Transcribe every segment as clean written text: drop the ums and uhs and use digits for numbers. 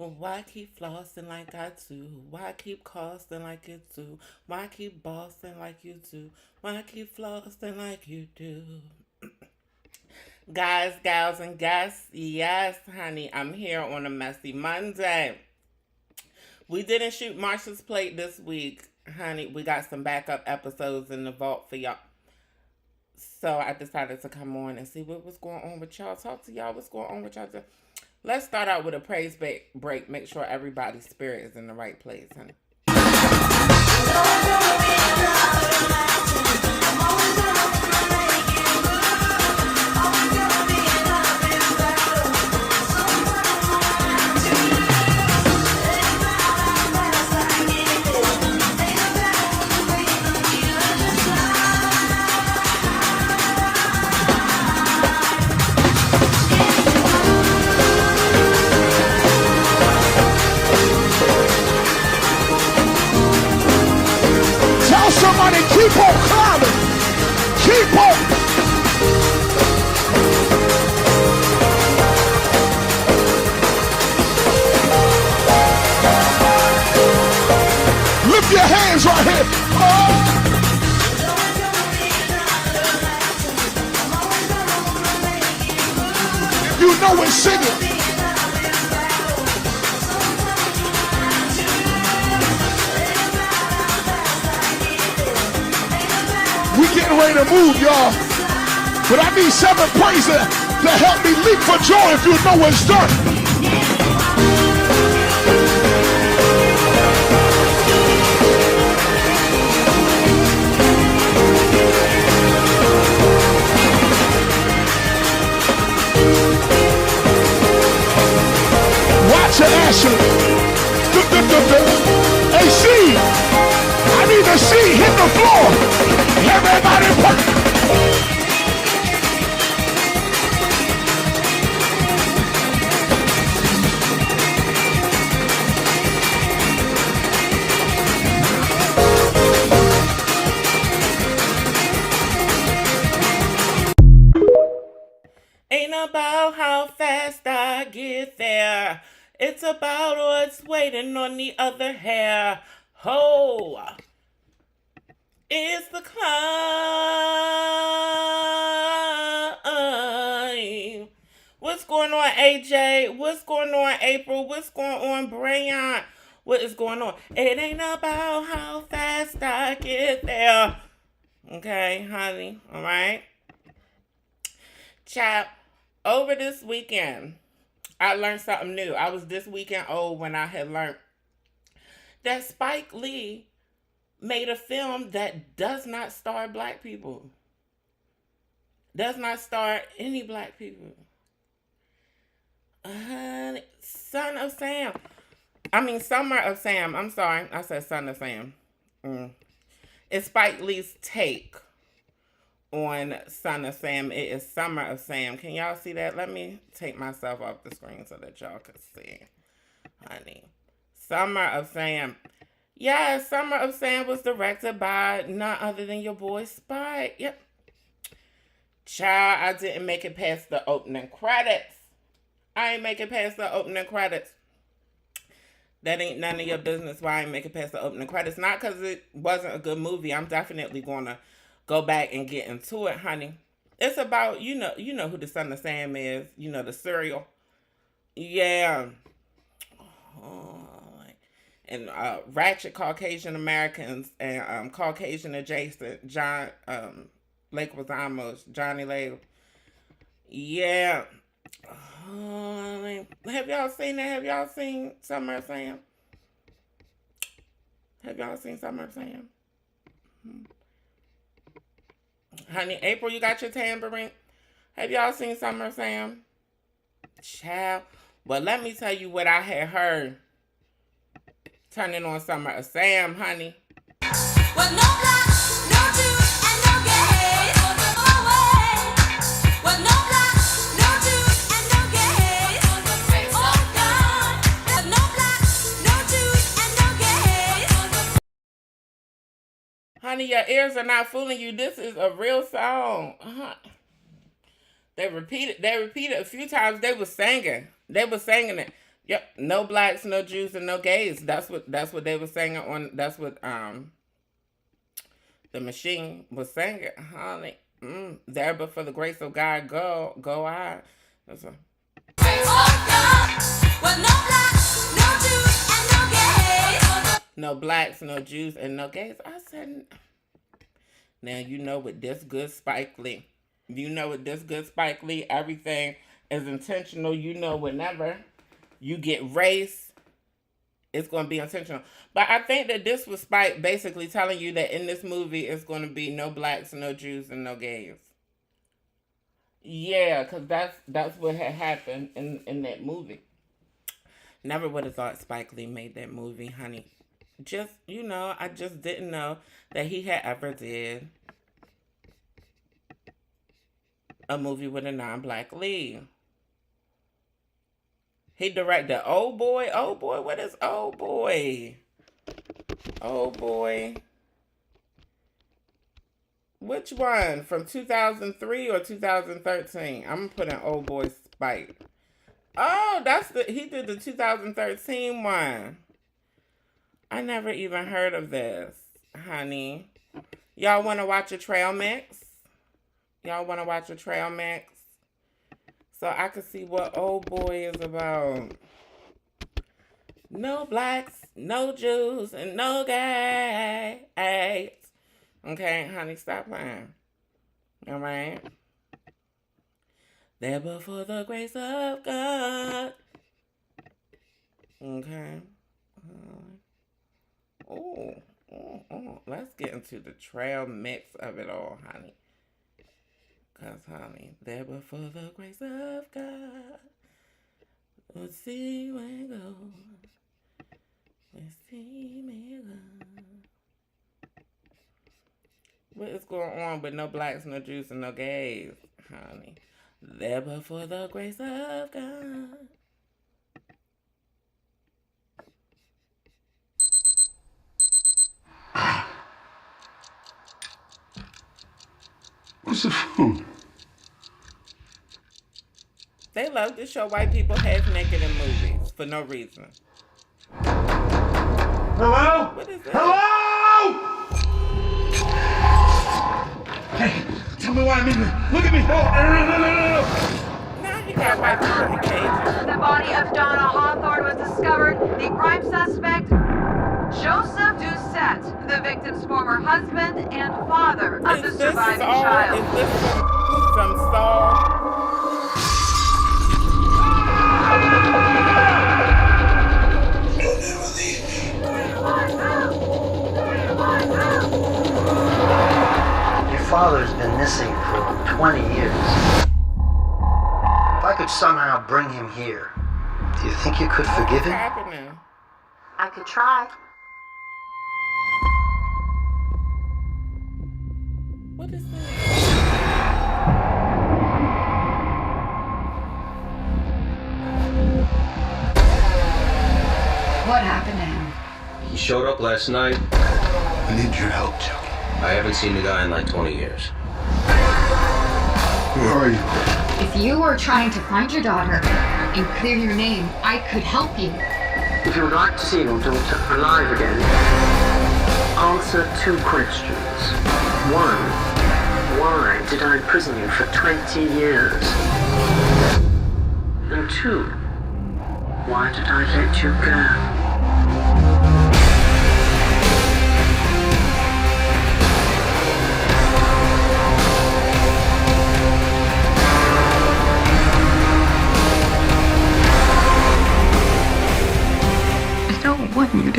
Why keep flossing like I do? Why keep costing like you do? Why keep bossing like you do? Why keep flossing like you do? Guys, gals, and guests, yes, honey, I'm here on a messy Monday. We didn't shoot Marsha's plate this week, honey. We got some backup episodes in the vault for y'all. So I decided to come on and see what was going on with y'all. Talk to y'all. What's going on with y'all? Let's start out with a praise break. Make sure everybody's spirit is in the right place, honey. Somebody keep on climbing. Keep on. Lift your hands right here. Oh. If you know it, sing it. We getting ready to move, y'all. But I need 7 praisers to help me leap for joy if you know it's done. Watch it, Ashley. Hey, C, I need to see hit the floor. Everybody put. Ain't about how fast I get there. It's about what's waiting on the other hair. Ho! It's the climb. What's going on, AJ? What's going on, April? What's going on, Brayon? What is going on? It ain't about how fast I get there. Okay, honey. All right. Chap, over this weekend, I learned something new. I was this weekend old when I had learned that Spike Lee made a film that does not star black people. Does not star any black people. Son of Sam. I mean, Summer of Sam. I'm sorry. I said Son of Sam. It's Spike Lee's take on Son of Sam. It is Summer of Sam. Can y'all see that? Let me take myself off the screen so that y'all can see. Honey. Summer of Sam. Yeah, Summer of Sam was directed by none other than your boy Spike. Yep. Child, I didn't make it past the opening credits. I ain't make it past the opening credits. That ain't none of your business why I ain't make it past the opening credits. Not because it wasn't a good movie. I'm definitely going to go back and get into it, honey. It's about, you know who the Son of Sam is. You know, the cereal. Yeah. And ratchet Caucasian Americans and Caucasian adjacent John Lake Ramos, Johnny Lake. Yeah. Have y'all seen that? Have y'all seen Summer of Sam? Have y'all seen Summer of Sam? Honey, April, you got your tambourine? Have y'all seen Summer of Sam? Child. Well, let me tell you what I had heard. Turning on Summer of Sam, honey. Well, no black, no Jews, and no gays. Well, no black, no Jews, and no gays. Oh, God. Well, no black, no Jews, and no gays. Honey, your ears are not fooling you. This is a real song. They repeated a few times. They were singing it. Yep, no blacks, no Jews, and no gays. That's what they were saying on. That's what the machine was saying. Honey, there, but for the grace of God, go I. That's a, no blacks, no Jews, and no gays. I said, now you know with this good Spike Lee. You know with this good Spike Lee, everything is intentional. You know whenever you get race, it's going to be intentional. But I think that this was Spike basically telling you that in this movie it's going to be no blacks, no Jews, and no gays. Yeah, because that's what had happened in that movie. Never would have thought Spike Lee made that movie, honey. Just, I just didn't know that he had ever did a movie with a non-black lead. He directed Old Boy. Old Boy, what is Old Boy? Old Boy. Which one? From 2003 or 2013? I'm putting Old Boy Spike. Oh, he did the 2013 one. I never even heard of this, honey. Y'all want to watch a trail mix? Y'all want to watch a trail mix? So I can see what Old Boy is about. No blacks, no Jews, and no gays. Okay, honey, stop playing. All right? There but for the grace of God. Okay. Oh, let's get into the trail mix of it all, honey. Because, honey, there but for the grace of God. We'll see where it goes. We'll see where it goes. What is going on with no blacks, no Jews, and no gays, honey? There but for the grace of God. What's the food? They love to show white people half naked in movies for no reason. Hello? What is this? Hello? Hey, tell me why I'm in here. Look at me. No. Now he got white people in cages. The body of Donna Hawthorne was discovered. The prime suspect, Joseph Doucette, the victim's former husband and father of the surviving child. Is this some Saul? Your father's been missing for 20 years. If I could somehow bring him here, do you think you could forgive him? What's happening? I could try. What is this? What happened to him? He showed up last night. I need your help, Chucky. I haven't seen the guy in like 20 years. Where are you? If you were trying to find your daughter and clear your name, I could help you. If you would like to see your daughter alive again, answer 2 questions. 1, why did I imprison you for 20 years? And 2, why did I let you go? I don't want you to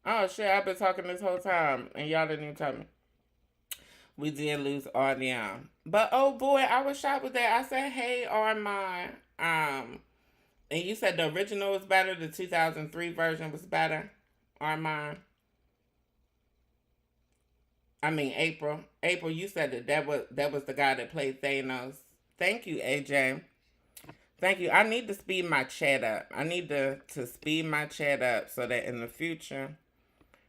Oh shit, I've been talking this whole time and y'all didn't even tell me. We did lose audio. But oh boy, I was shocked with that. I said, hey Armand. And you said the original was better, the 2003 version was better, Armand. I mean April. April, you said that was the guy that played Thanos. Thank you, AJ. Thank you. I need to speed my chat up. I need to speed my chat up so that in the future,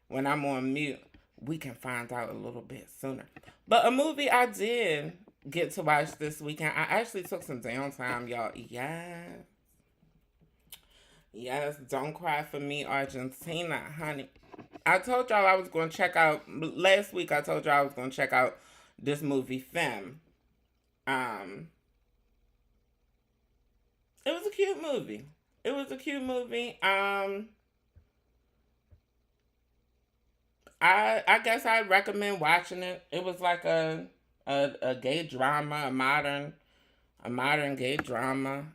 when I'm on mute, we can find out a little bit sooner. But a movie I did get to watch this weekend, I actually took some downtime, y'all. Yes. Yes, Don't Cry for Me, Argentina, honey. I told y'all I was going to check out, last week I told y'all I was going to check out this movie, Femme. It was a cute movie. It was a cute movie. I guess I'd recommend watching it. It was like a gay drama, a modern gay drama.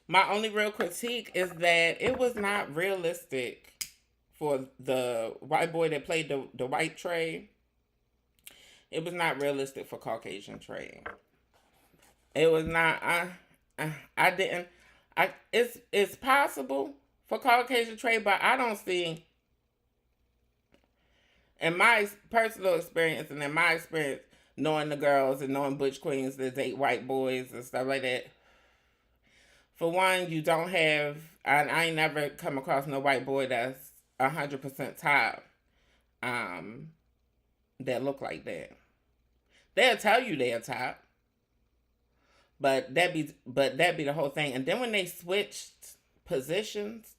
My only real critique is that it was not realistic for the white boy that played the white trade. It was not realistic for Caucasian trade. It was not. I didn't. It's possible for Caucasian trade, but I don't see. In my personal experience and in my experience, knowing the girls and knowing butch queens that date white boys and stuff like that. For one, you don't have. I ain't never come across no white boy that's 100% top. That look like that. They'll tell you they're top. But that be the whole thing. And then when they switched positions,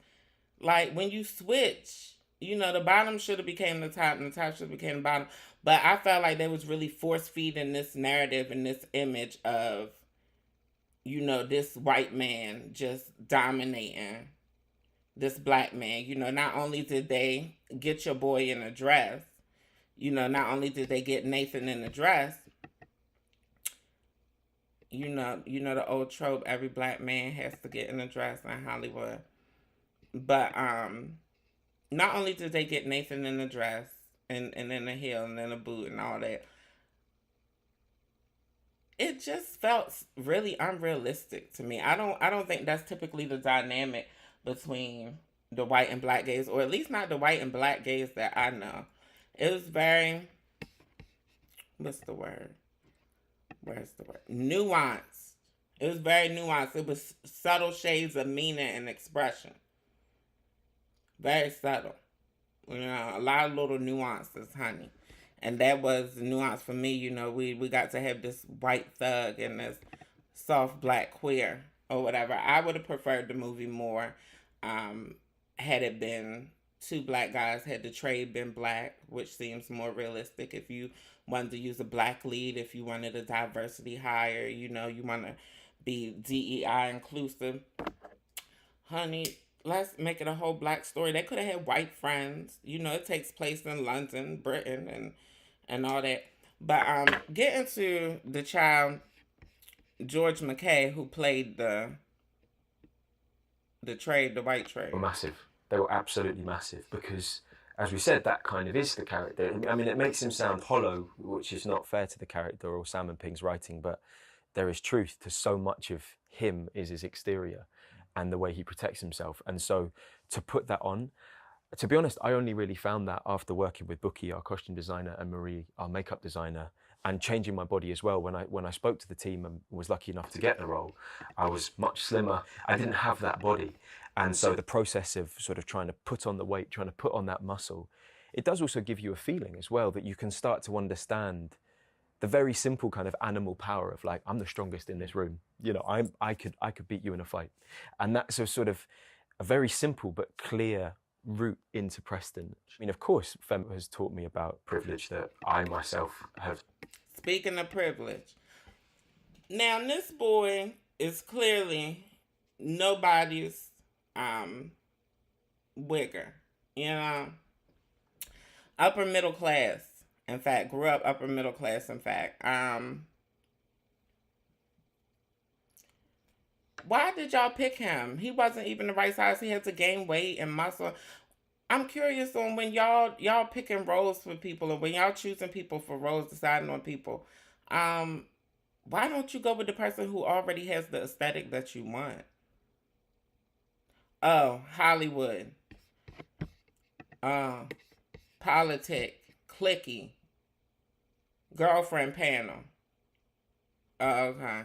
like when you switch, the bottom should have became the top and the top should have became the bottom. But I felt like they was really force feeding this narrative and this image of, this white man just dominating this black man. Not only did they get your boy in a dress, not only did they get Nathan in a dress, the old trope, every black man has to get in a dress in Hollywood. But not only did they get Nathan in a dress and in a heel and in a boot and all that, it just felt really unrealistic to me. I don't think that's typically the dynamic between the white and black gays, or at least not the white and black gays that I know. It was very, what's the word? Where's the word? Nuanced. It was very nuanced. It was subtle shades of meaning and expression. Very subtle. A lot of little nuances, honey. And that was nuance for me. We got to have this white thug and this soft black queer or whatever. I would have preferred the movie more had it been two black guys, had the trade been black, which seems more realistic. If you wanted to use a black lead, if you wanted a diversity hire, you want to be DEI inclusive. Honey, let's make it a whole black story. They could have had white friends. It takes place in London, Britain, and all that. But getting to the child, George McKay, who played the white trade. Massive. They were absolutely massive because, as we said, that kind of is the character. I mean, it makes him sound hollow, which is not fair to the character or Sam & Ping's writing, but there is truth to so much of him is his exterior and the way he protects himself. And so to put that on, to be honest, I only really found that after working with Bookie, our costume designer, and Marie, our makeup designer, and changing my body as well. When I spoke to the team and was lucky enough to get the role, I was much slimmer. I didn't have that body. And so the process of sort of trying to put on the weight, trying to put on that muscle, it does also give you a feeling as well that you can start to understand the very simple kind of animal power of like, I'm the strongest in this room. I could beat you in a fight. And that's a sort of a very simple but clear route into Preston. I mean, of course, Femme has taught me about privilege that I myself have. Speaking of privilege, now this boy is clearly nobody's wigger, upper middle class. In fact, grew up upper middle class. In fact, Why did y'all pick him? He wasn't even the right size. He had to gain weight and muscle. I'm curious on when y'all picking roles for people, and when y'all choosing people for roles, deciding on people. Um, why don't you go with the person who already has the aesthetic that you want? Oh, Hollywood. Uh, politic, clicky, girlfriend panel. Oh, okay.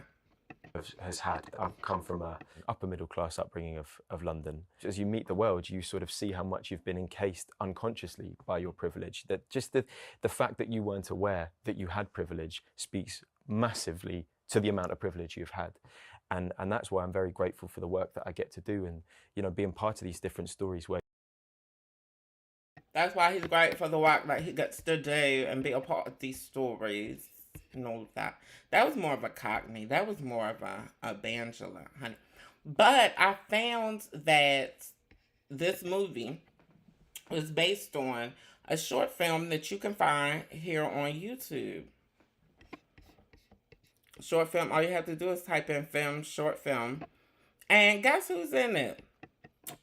Has had. I've come from a upper middle class upbringing of London. As you meet the world, you sort of see how much you've been encased unconsciously by your privilege. That just the fact that you weren't aware that you had privilege speaks massively to the amount of privilege you've had. And that's why I'm very grateful for the work that I get to do, and being part of these different stories where That's why he's great for the work that he gets to do and be a part of these stories and all of that. That was more of a Cockney. That was more of a Bangela, honey. But I found that this movie was based on a short film that you can find here on YouTube. Short film, all you have to do is type in film, short film. And guess who's in it?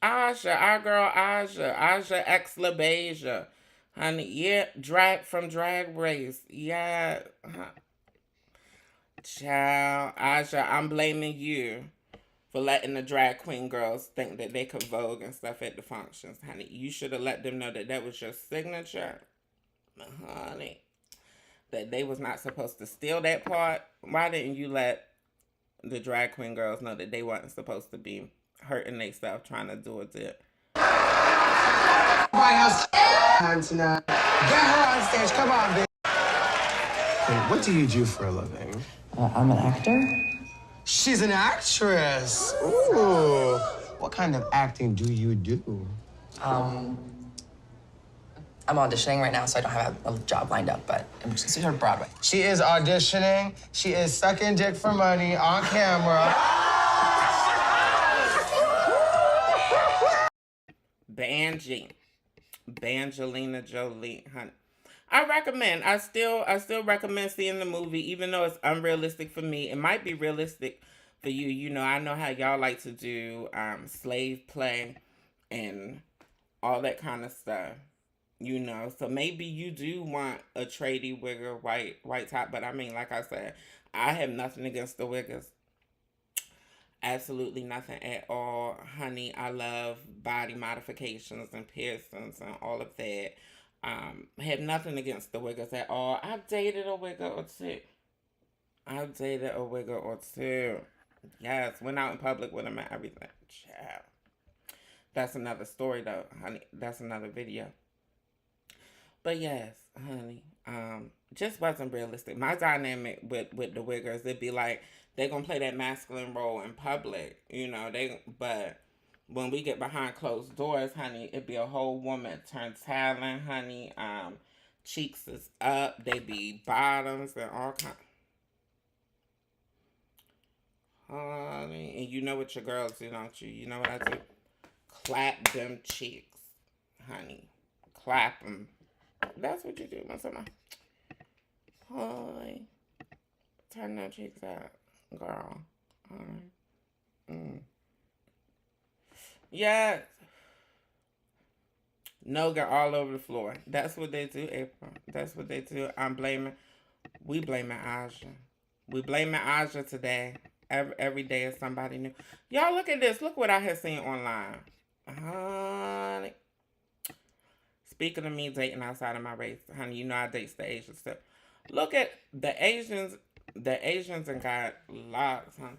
Aja, our girl Aja ex LaBeija. Honey, yeah, from Drag Race. Yeah. Child, Aja, I'm blaming you for letting the drag queen girls think that they could vogue and stuff at the functions. Honey, you should have let them know that that was your signature. Honey, that they was not supposed to steal that part. Why didn't you let the drag queen girls know that they wasn't supposed to be hurting themselves trying to do it? White House time tonight. Get her on stage. Come on, bitch. Hey, what do you do for a living? I'm an actor. She's an actress. Ooh. What kind of acting do you do? I'm auditioning right now, so I don't have a job lined up, but I'm just sort of Broadway. She is auditioning. She is sucking dick for money on camera. Bangelina Jolie, honey. I still recommend seeing the movie, even though it's unrealistic for me. It might be realistic for you. I know how y'all like to do slave play and all that kind of stuff. So maybe you do want a tradie wigger, white top. But I mean, like I said, I have nothing against the wiggers. Absolutely nothing at all, honey. I love body modifications and piercings and all of that. Have nothing against the wiggers at all. I've dated a wigger or two. Yes, went out in public with them and everything. Child. That's another story though, honey. That's another video. But yes, honey, just wasn't realistic. My dynamic with the wiggers, it'd be like they're gonna play that masculine role in public, but when we get behind closed doors, honey, it'd be a whole woman turn talent, honey. Cheeks is up, they be bottoms and all kinds. Honey, and you know what your girls do, don't you? You know what I do? Clap them cheeks, honey. Clap them. That's what you do, my summer. Honey, turn them cheeks out, girl. Yes. Noga all over the floor. That's what they do, April. That's what they do. We blaming Aja. We blaming Aja today. Every day is somebody new. Y'all look at this. Look what I have seen online. Honey. Speaking of me dating outside of my race, honey, I date the Asians too. Look at the Asians and got locks, honey.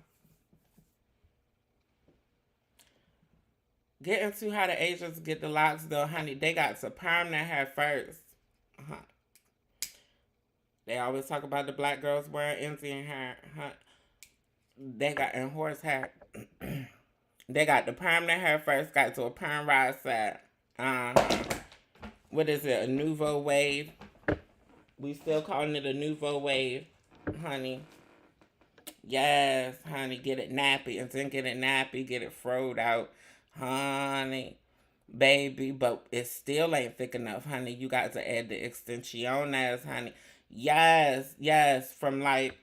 Get into how the Asians get the locks though, honey. They got to perm their hair first. They always talk about the black girls wearing Indian hair. They got in horse hair. They got to perm their hair first. Got to a perm ride side. What is it? A nouveau wave. We still calling it a nouveau wave, honey. Yes, honey. Get it nappy. And then get it nappy. Get it froed out. Honey, baby, but it still ain't thick enough, honey. You got to add the extensiones, honey. Yes, from like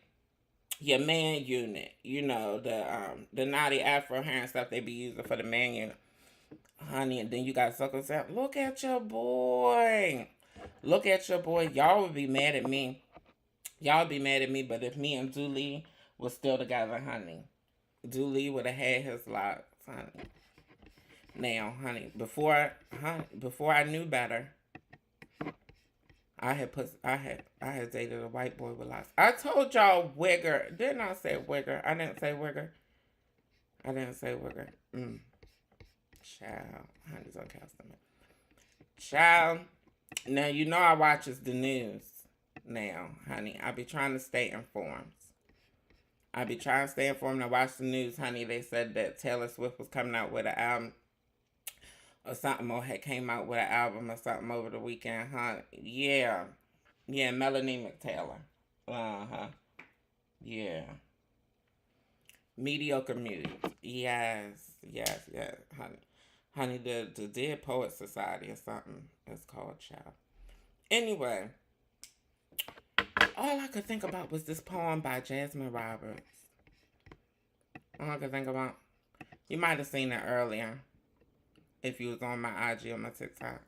your man unit. You know, the naughty afro hair and stuff they be using for the man unit. Honey, and then you got suckers out. Look at your boy. Look at your boy. Y'all would be mad at me. Y'all would be mad at me, but if me and Dooley was still together, honey, Dooley would have had his locks, honey. Now, honey, before I knew better, I had dated a white boy with locks. I told y'all wigger. Didn't I say wigger? I didn't say wigger. Child, honey's on Customer. Child, now you know I watches the news. Now, honey, I be trying to stay informed. I watch the news, honey. They said that Taylor Swift was coming out with an album or something, or had came out with an album or something over the weekend, huh? Yeah, Melanie McTaylor. Yeah. Mediocre Muse. Yes, honey. Honey, the Dead Poets Society or something. It's called, child. Anyway, all I could think about was this poem by Jasmine Roberts. All I could think about. You might have seen it earlier if you was on my IG or my TikTok.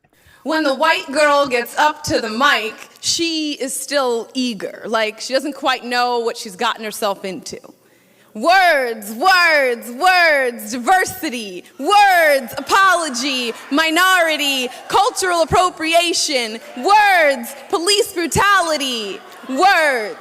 When the white girl gets up to the mic, she is still eager. Like, she doesn't quite know what she's gotten herself into. Words, diversity, words, apology, minority, cultural appropriation, words, police brutality, words.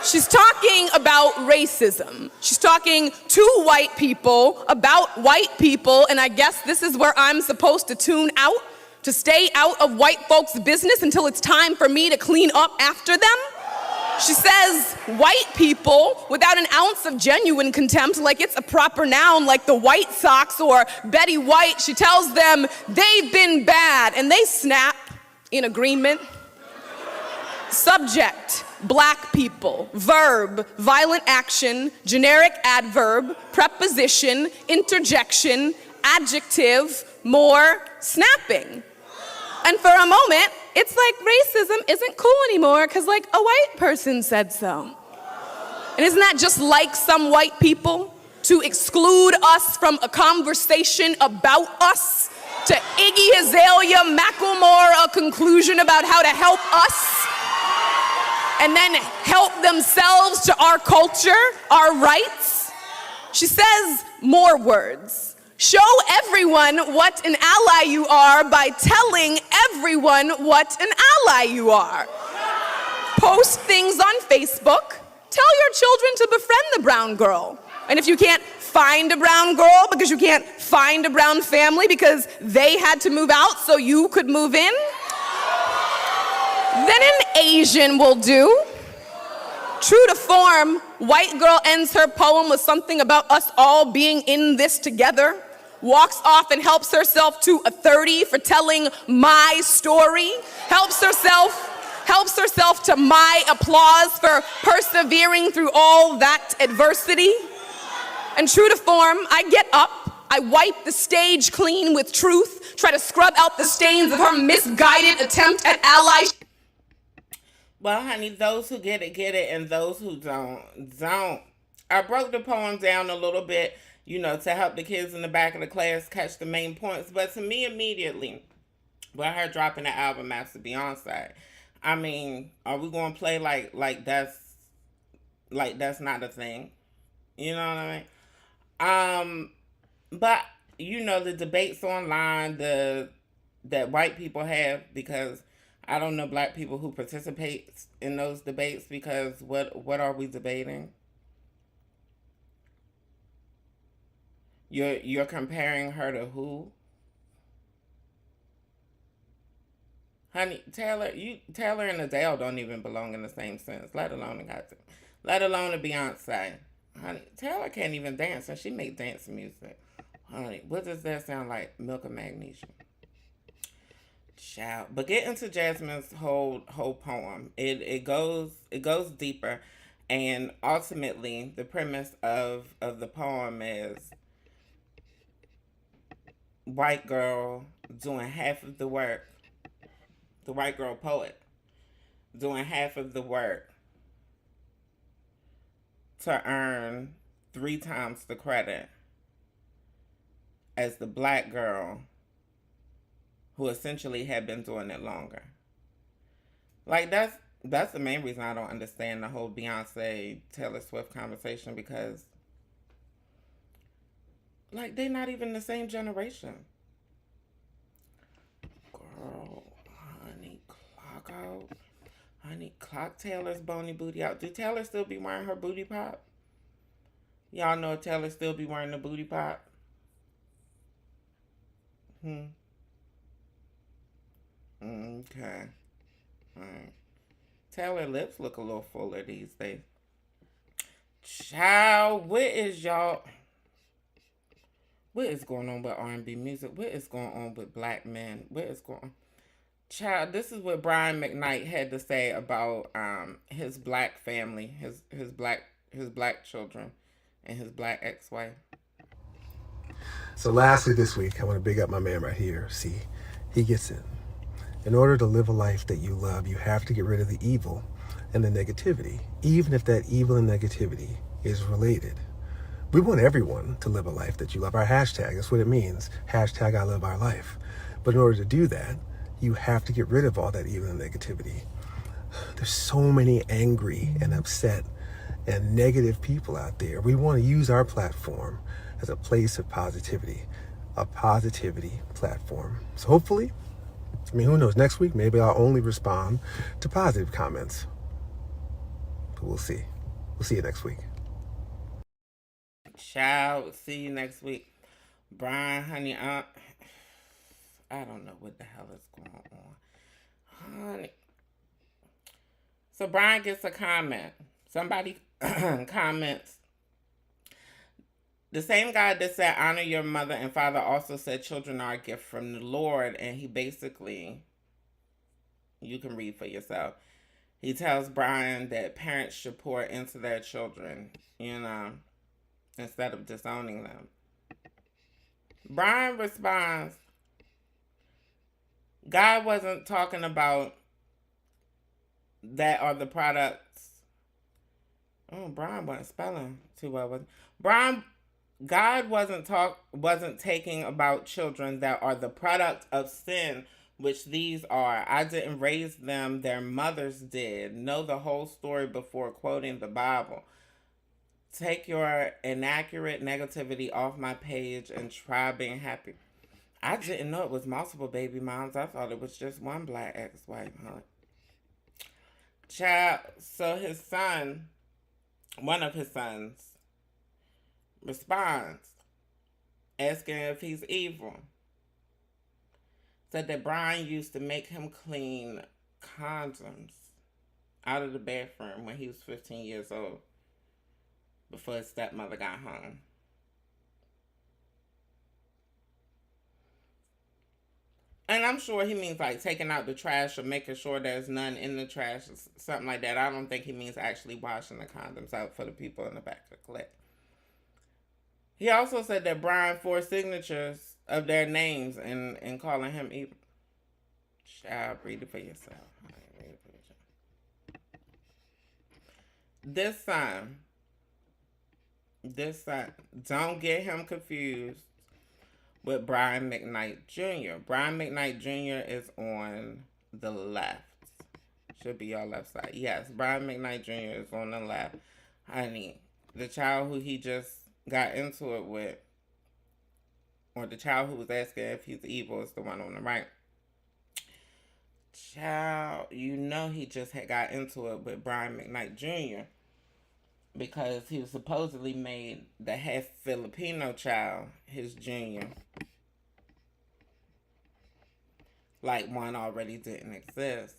She's talking about racism. She's talking to white people about white people, and I guess this is where I'm supposed to tune out, to stay out of white folks' business until it's time for me to clean up after them. She says white people without an ounce of genuine contempt, like it's a proper noun, like the White Sox or Betty White. She tells them they've been bad, and they snap in agreement. Subject, black people. Verb, violent action. Generic adverb, preposition, interjection, adjective, more, snapping. And for a moment, it's like racism isn't cool anymore because, like, a white person said so. And isn't that just like some white people to exclude us from a conversation about us, to Iggy Azalea Macklemore a conclusion about how to help us, and then help themselves to our culture, our rights? She says more words. Show everyone what an ally you are by telling everyone what an ally you are. Post things on Facebook. Tell your children to befriend the brown girl. And if you can't find a brown girl because you can't find a brown family because they had to move out so you could move in, then an Asian will do. True to form, white girl ends her poem with something about us all being in this together. Walks off and helps herself to a 30 for telling my story. Helps herself to my applause for persevering through all that adversity. And true to form, I get up, I wipe the stage clean with truth, try to scrub out the stains of her misguided attempt at allyship. Well, honey, those who get it, and those who don't. I broke the poem down a little bit, you know, to help the kids in the back of the class catch the main points. But to me, immediately, with her dropping the album after Beyonce, I mean, are we going to play like that's not a thing? You know what I mean? But, you know, the debates online that white people have, because I don't know black people who participate in those debates, because what are we debating? You're comparing her to who? Honey, Taylor and Adele don't even belong in the same sentence, let alone a Beyonce. Honey, Taylor can't even dance, and she make dance music. Honey, what does that sound like? Milk and Magnesium. Child. But get into Jasmine's whole poem. It goes deeper, and ultimately the premise of the poem is white girl doing half of the work. The white girl poet doing half of the work to earn 3 times the credit as the black girl who essentially had been doing it longer. Like, that's the main reason I don't understand the whole Beyonce Taylor Swift conversation, because like they're not even the same generation. Girl, honey, clock out. Honey, clock Taylor's bony booty out. Do Taylor still be wearing her booty pop? Y'all know Taylor still be wearing the booty pop? Okay. Alright. Taylor lips look a little fuller these days. Child, what is going on with R&B music? What is going on with black men? What is going on? Child, this is what Brian McKnight had to say about his black family, his black children, and his black ex-wife. So lastly this week, I want to big up my man right here. See, he gets it. In order to live a life that you love, you have to get rid of the evil and the negativity, even if that evil and negativity is related. We want everyone to live a life that you love. Our hashtag, that's what it means. Hashtag I love our life. But in order to do that, you have to get rid of all that evil and negativity. There's so many angry and upset and negative people out there. We want to use our platform as a place of positivity, a positivity platform. So hopefully, I mean, who knows, next week, maybe I'll only respond to positive comments. But we'll see. We'll see you next week. Ciao. See you next week. Brian, honey, I don't know what the hell is going on. Honey. So Brian gets a comment. Somebody comments. The same God that said, honor your mother and father, also said children are a gift from the Lord. And he basically, you can read for yourself. He tells Brian that parents should pour into their children, you know, instead of disowning them. Brian responds, God wasn't talking about that or the products. Oh, Brian wasn't spelling too well. God wasn't taking about children that are the product of sin, which these are. I didn't raise them, their mothers did. Know the whole story before quoting the Bible. Take your inaccurate negativity off my page and try being happy. I didn't know it was multiple baby moms. I thought it was just one black ex-wife, huh? Child, so his son, one of his sons, responds, asking if he's evil. Said that Brian used to make him clean condoms out of the bathroom when he was 15 years old, before his stepmother got home. And I'm sure he means like taking out the trash or making sure there's none in the trash, or something like that. I don't think he means actually washing the condoms out for the people in the back to collect. He also said that Brian forged signatures of their names and calling him evil. Child, read it for yourself. Read it for yourself. This son, don't get him confused with Brian McKnight Jr. Brian McKnight Jr. is on the left. Should be your left side. Yes, Brian McKnight Jr. is on the left. Honey, the child who he just got into it with, or the child who was asking if he's evil, is the one on the right. Child, you know he just had got into it with Brian McKnight Jr. because he was supposedly made the half Filipino child his junior. Like one already didn't exist.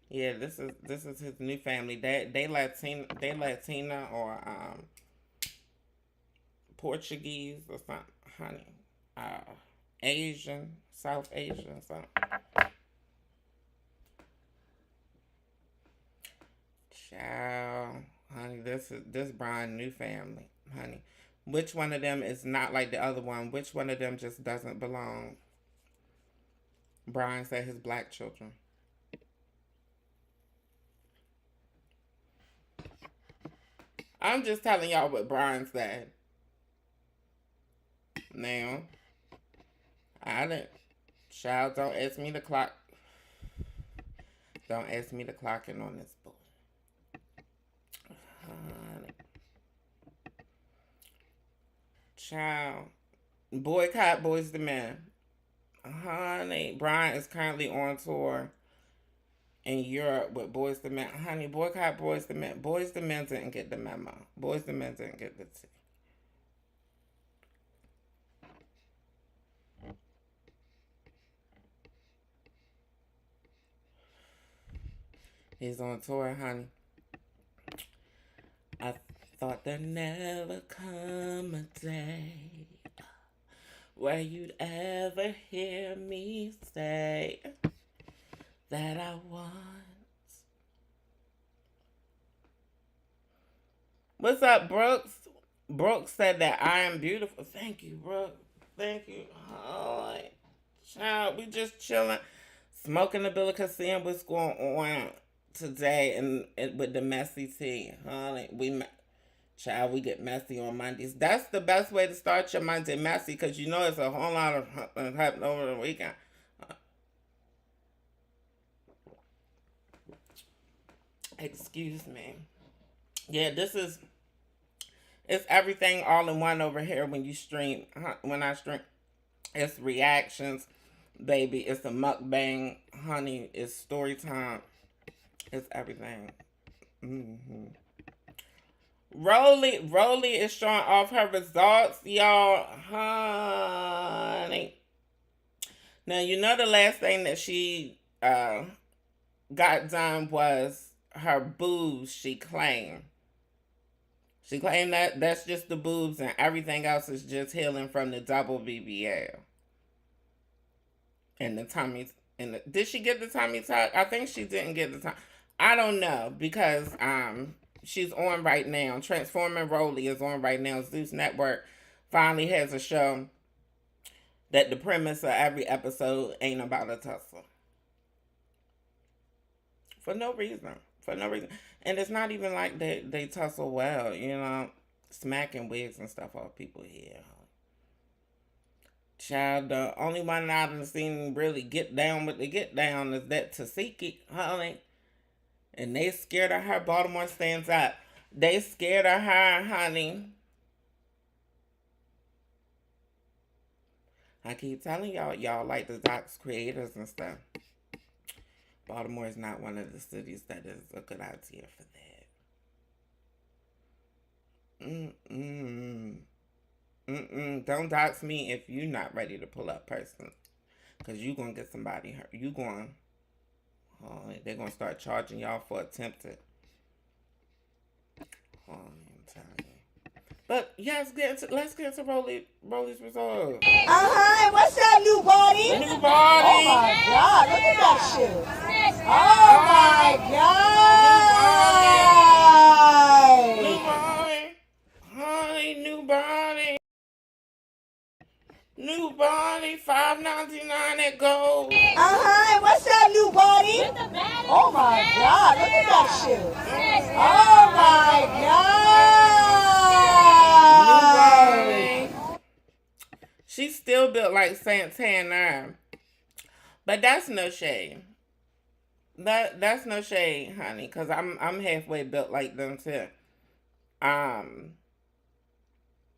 Yeah, this is his new family. They Latina or Portuguese or something, honey. Asian, South Asian, something. Child, honey, this Brian new family, honey. Which one of them is not like the other one? Which one of them just doesn't belong? Brian said his black children. I'm just telling y'all what Brian said. Now, I didn't. Child, don't ask me to clock. Don't ask me to clock in on this boy. Child. Boycott Boys the Men. Honey, Brian is currently on tour in Europe with Boys the Men. Honey, boycott Boys the Men. Boys the Men didn't get the memo. Boys the Men didn't get the tea. He's on tour, honey. I thought there'd never come a day where you'd ever hear me say that I want. What's up, Brooks? Brooks said that I am beautiful. Thank you, Brooks. Thank you. Oh, child, we just chilling, smoking the Billica, seeing what's going on today and with the messy tea. Honey, child, we get messy on Mondays. That's the best way to start your Monday messy, because you know it's a whole lot of happening over the weekend. Excuse me. Yeah, it's everything all in one over here when you stream. When I stream, it's reactions, baby. It's a mukbang, honey. It's story time. It's everything. Rollie is showing off her results, y'all. Honey. Now, you know the last thing that she got done was her boobs, she claimed. She claimed that that's just the boobs and everything else is just healing from the double BBL. And the tummy. Did she get the tummy tuck? I think she didn't get the tummy. I don't know, because she's on right now. Transforming Rollie is on right now. Zeus Network finally has a show that the premise of every episode ain't about a tussle. For no reason. And it's not even like they tussle well, you know, smacking wigs and stuff off people here. Child, the only one I done seen really get down with the get down is that Tasiki, honey. And they scared of her. Baltimore stands up. They scared of her, honey. I keep telling y'all like the Doc's creators and stuff. Baltimore is not one of the cities that is a good idea for that. Don't dox me if you're not ready to pull up person. Because you're going to get somebody hurt. They're going to start charging y'all for attempted. I'm telling you. But yes, let's get into Rollie's results. What's that new body? New body. Oh my God, look at that shit. Oh my God. New body. Honey, new body. New body, $5.99 at Gold. What's that new body? Oh my God, look at that shit. Oh my God. She's still built like Santana. But that's no shade. That's no shade, honey, because I'm halfway built like them too.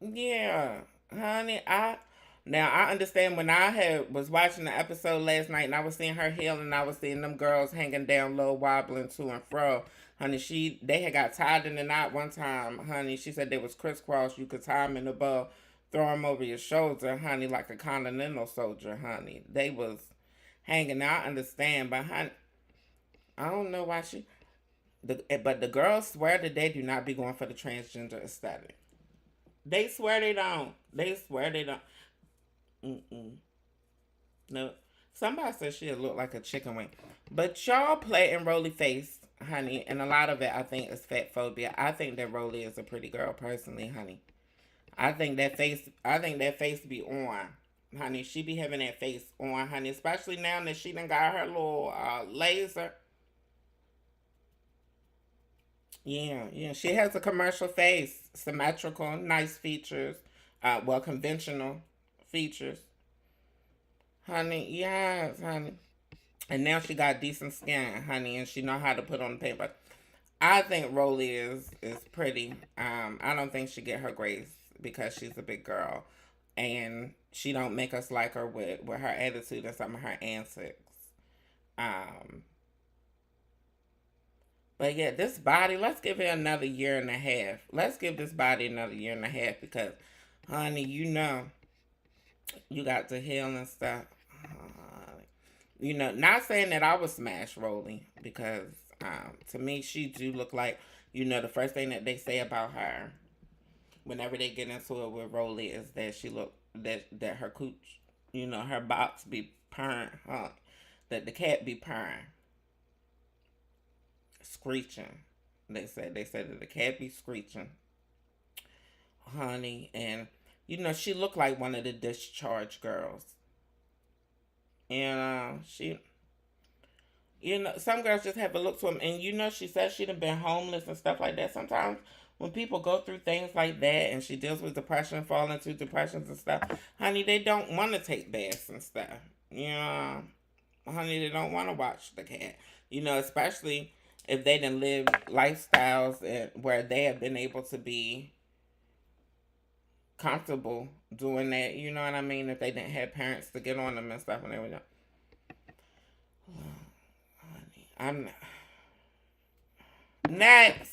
Yeah, honey, I understand when I was watching the episode last night and I was seeing her heel and I was seeing them girls hanging down low, wobbling to and fro. Honey, they had got tied in the knot one time, honey. She said they was crisscross. You could tie them in the bow, throw them over your shoulder, honey, like a continental soldier, honey. They was hanging out, I understand, but honey, I don't know why but the girls swear that they do not be going for the transgender aesthetic. They swear they don't. No. Somebody said she'll look like a chicken wing. But y'all play in Rollie face, honey, and a lot of it I think is fat phobia. I think that Rollie is a pretty girl personally, honey. I think that face be on. Honey, she be having that face on, honey, especially now that she done got her little laser. Yeah. She has a commercial face, symmetrical, nice features, conventional features. Honey, yes, honey. And now she got decent skin, honey, and she know how to put on the paper. I think Rollie is pretty. I don't think she get her grace because she's a big girl, and she don't make us like her with her attitude and some of her antics. Um, but yeah, this body. Let's give it another year and a half. Let's give this body another year and a half because, honey, you got to heal and stuff. Not saying that I would smash Rollie because to me she do look like, the first thing that they say about her whenever they get into it with Rollie is that she look that her cooch, her box be purring, that the cat be purring, screeching. They said that the cat be screeching, honey, and she looked like one of the discharge girls. And some girls just have a look to them. And she said she'd have been homeless and stuff like that. Sometimes when people go through things like that and she deals with depression, fall into depressions and stuff, honey, they don't want to take baths and stuff. Honey, they don't want to watch the cat. Especially if they didn't live lifestyles where they have been able to be comfortable doing that, you know what I mean? If they didn't have parents to get on them and stuff when they were young. I'm next,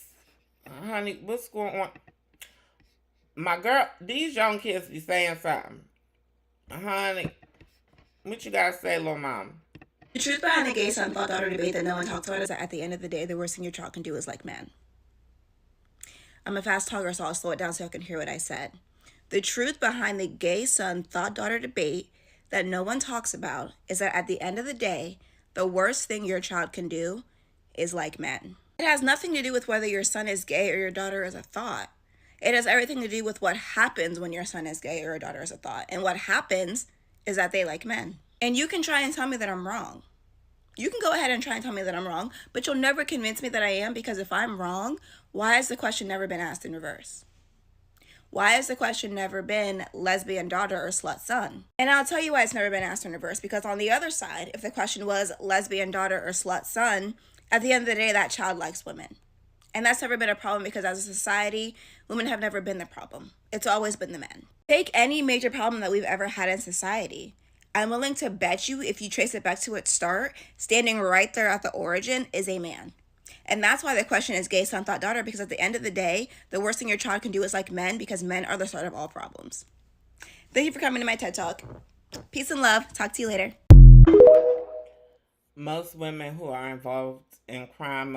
honey. What's going on? My girl, these young kids be saying something, honey. What you gotta say, little mama? The truth behind the gay son thought daughter debate that no one talks about is that at the end of the day, the worst thing your child can do is like men. I'm a fast talker, so I'll slow it down so I can hear what I said. The truth behind the gay son thought daughter debate that no one talks about is that at the end of the day, the worst thing your child can do is like men. It has nothing to do with whether your son is gay or your daughter is a thought. It has everything to do with what happens when your son is gay or your daughter is a thought. And what happens is that they like men. And you can try and tell me that I'm wrong. You can go ahead and try and tell me that I'm wrong, but you'll never convince me that I am, because if I'm wrong, why has the question never been asked in reverse? Why has the question never been lesbian daughter or slut son? And I'll tell you why it's never been asked in reverse, because on the other side, if the question was lesbian daughter or slut son, at the end of the day, that child likes women. And that's never been a problem because as a society, women have never been the problem. It's always been the men. Take any major problem that we've ever had in society. I'm willing to bet you if you trace it back to its start, standing right there at the origin is a man. And that's why the question is gay son, thought daughter, because at the end of the day, the worst thing your child can do is like men, because men are the start of all problems. Thank you for coming to my TED Talk. Peace and love. Talk to you later. Most women who are involved in crime,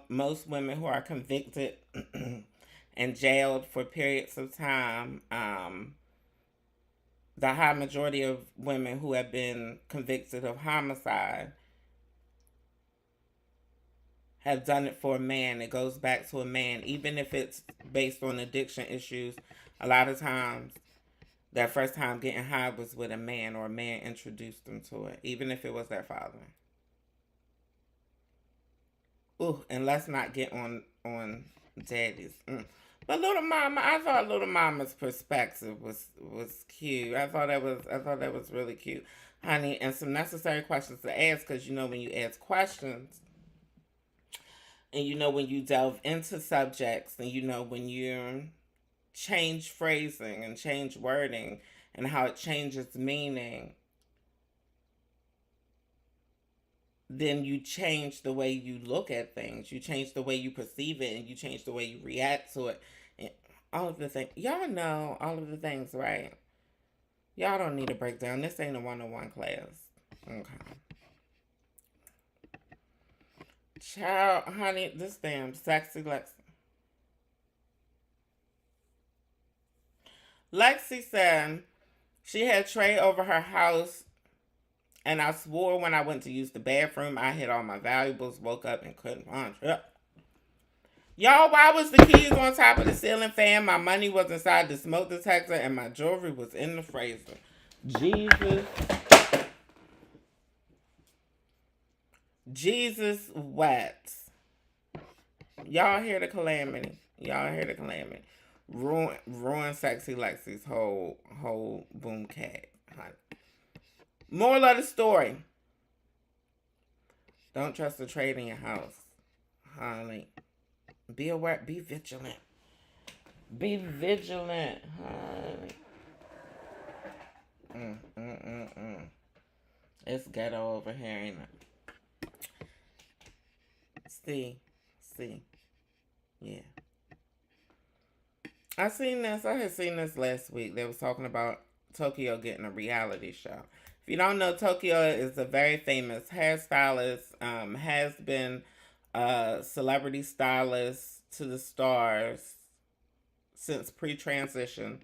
most women who are convicted and jailed for periods of time, the high majority of women who have been convicted of homicide have done it for a man. It goes back to a man, even if it's based on addiction issues. A lot of times, that first time getting high was with a man, or a man introduced them to it, even if it was their father. Ooh, and let's not get on daddies. But little mama, I thought little mama's perspective was cute. I thought that was really cute, honey. And some necessary questions to ask, because when you ask questions, and when you delve into subjects, and when you change phrasing and change wording and how it changes meaning, then you change the way you look at things. You change the way you perceive it, and you change the way you react to it. And all of the things. Y'all know all of the things, right? Y'all don't need a breakdown. This ain't a 101 class. Okay. Child, honey, this damn sexy Lexi. Lexi said she had Trey over her house, and I swore when I went to use the bathroom, I hid all my valuables, woke up and couldn't find it. Y'all, why was the keys on top of the ceiling fan? My money was inside the smoke detector, and my jewelry was in the freezer. Jesus wept. Y'all hear the calamity. Y'all hear the calamity. Ruin Sexy Lexi's whole boom cat. Honey. Moral of the story. Don't trust the trade in your house. Honey. Be aware. Be vigilant. Be vigilant, honey. It's ghetto over here, ain't it? See. Yeah. I had seen this last week. They was talking about Tokyo getting a reality show. If you don't know, Tokyo is a very famous hairstylist, has been a celebrity stylist to the stars since pre-transition.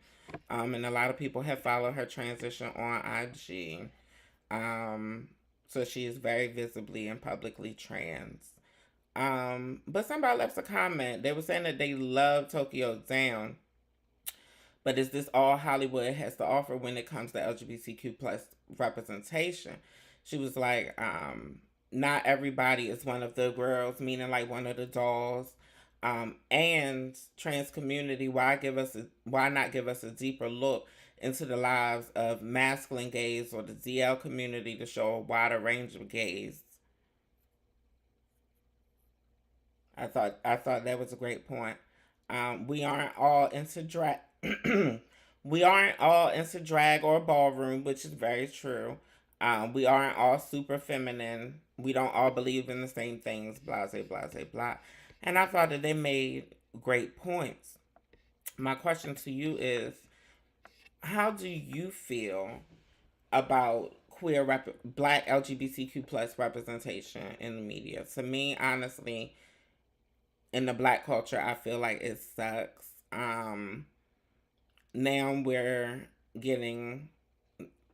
And a lot of people have followed her transition on IG. So she is very visibly and publicly trans. But somebody left a comment. They were saying that they love Tokyo Down. But is this all Hollywood has to offer when it comes to LGBTQ plus representation? She was like, not everybody is one of the girls, meaning like one of the dolls. And trans community, why not give us a deeper look into the lives of masculine gays or the DL community to show a wider range of gays? I thought that was a great point. We aren't all into drag. We aren't all into drag or ballroom, which is very true. We aren't all super feminine. We don't all believe in the same things. Blah, blah, blah, blah. And I thought that they made great points. My question to you is, how do you feel about Black LGBTQ plus representation in the media? To me, honestly, in the Black culture, I feel like it sucks. Now we're getting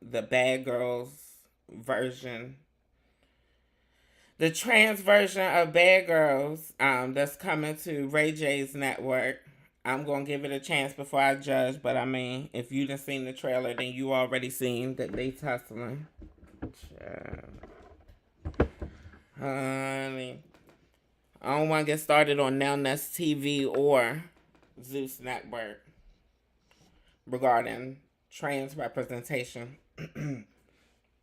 the bad girls version, the trans version of Bad Girls, that's coming to Ray J's network. I'm going to give it a chance before I judge, but I mean, if you done seen the trailer, then you already seen that they tussling. Honey. I don't want to get started on Now Nest TV or Zeus Network regarding trans representation.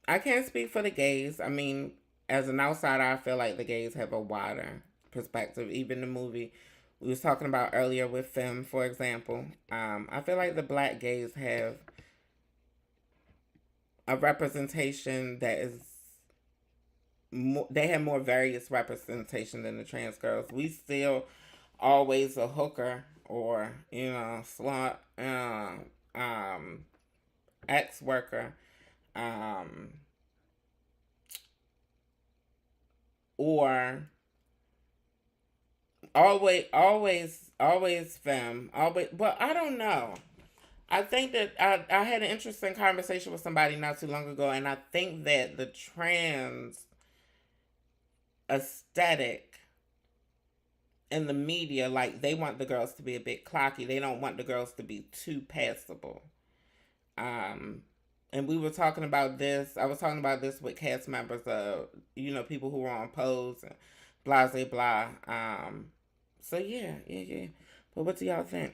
I can't speak for the gays. I mean, as an outsider, I feel like the gays have a wider perspective. Even the movie we was talking about earlier with Femme, for example. I feel like the Black gays have a representation that is more, they have more various representation than the trans girls. We still always a hooker or, slut, ex-worker, or always femme, well, I don't know. I think that I had an interesting conversation with somebody not too long ago, and I think that the trans aesthetic in the media, like, they want the girls to be a bit clocky. They don't want the girls to be too passable. And we were talking about this. I was talking about this with cast members of, people who were on Pose and blah, blah, blah. So yeah. But what do y'all think?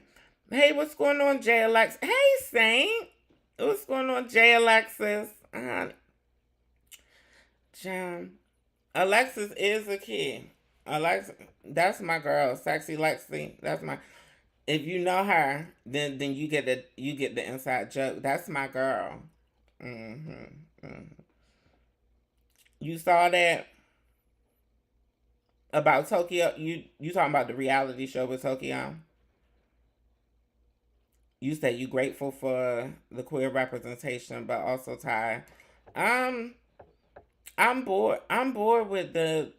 Hey, what's going on, Jay Alex? Hey, Saint. What's going on, Jay Alexis? Alexis is a kid. Alexis, that's my girl, Sexy Lexi. That's my. If you know her, then you get the inside joke. That's my girl. You saw that about Tokyo. You talking about the reality show with Tokyo? You said you grateful for the queer representation, but also Ty. I'm bored. I'm bored with the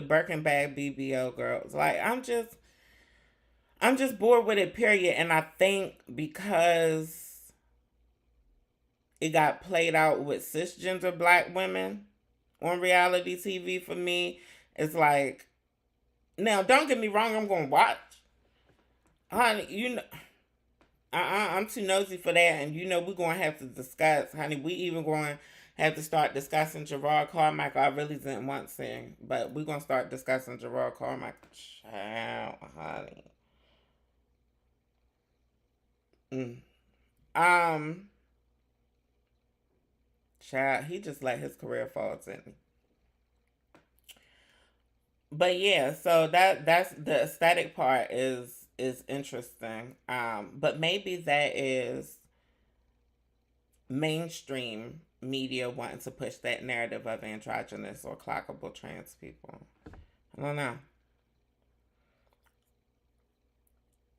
Birkin bag BBL girls. Like, I'm just bored with it, period. And I think because it got played out with cisgender Black women on reality TV, for me, it's like, now don't get me wrong, I'm gonna watch. Honey, I'm too nosy for that, and we're gonna have to discuss, honey. We even going to have to start discussing Gerard Carmichael. I really didn't want to, but we're going to start discussing Gerard Carmichael. Child, honey. Child, he just let his career fall, didn't he? But yeah, so that's the aesthetic part is interesting. But maybe that is mainstream media wanting to push that narrative of androgynous or clockable trans people. I don't know.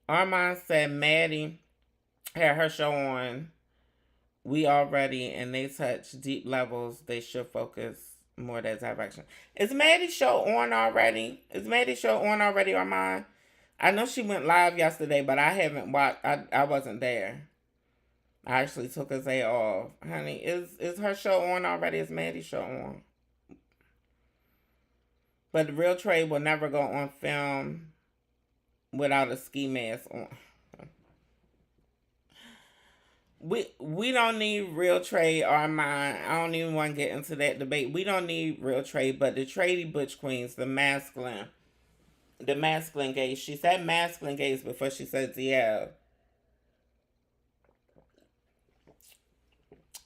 Armand said Maddie had her show on We Already, and they touch deep levels. They should focus more that direction. Is Maddie's show on already? Armand? I know she went live yesterday, but I haven't watched. I wasn't there. I actually took a day off. Honey, is her show on already? Is Maddie's show on? But the real trade will never go on film without a ski mask on. We don't need real trade, Armand. I don't even want to get into that debate. We don't need real trade, but the tradie butch queens, the masculine gaze. She said masculine gaze before she said yeah.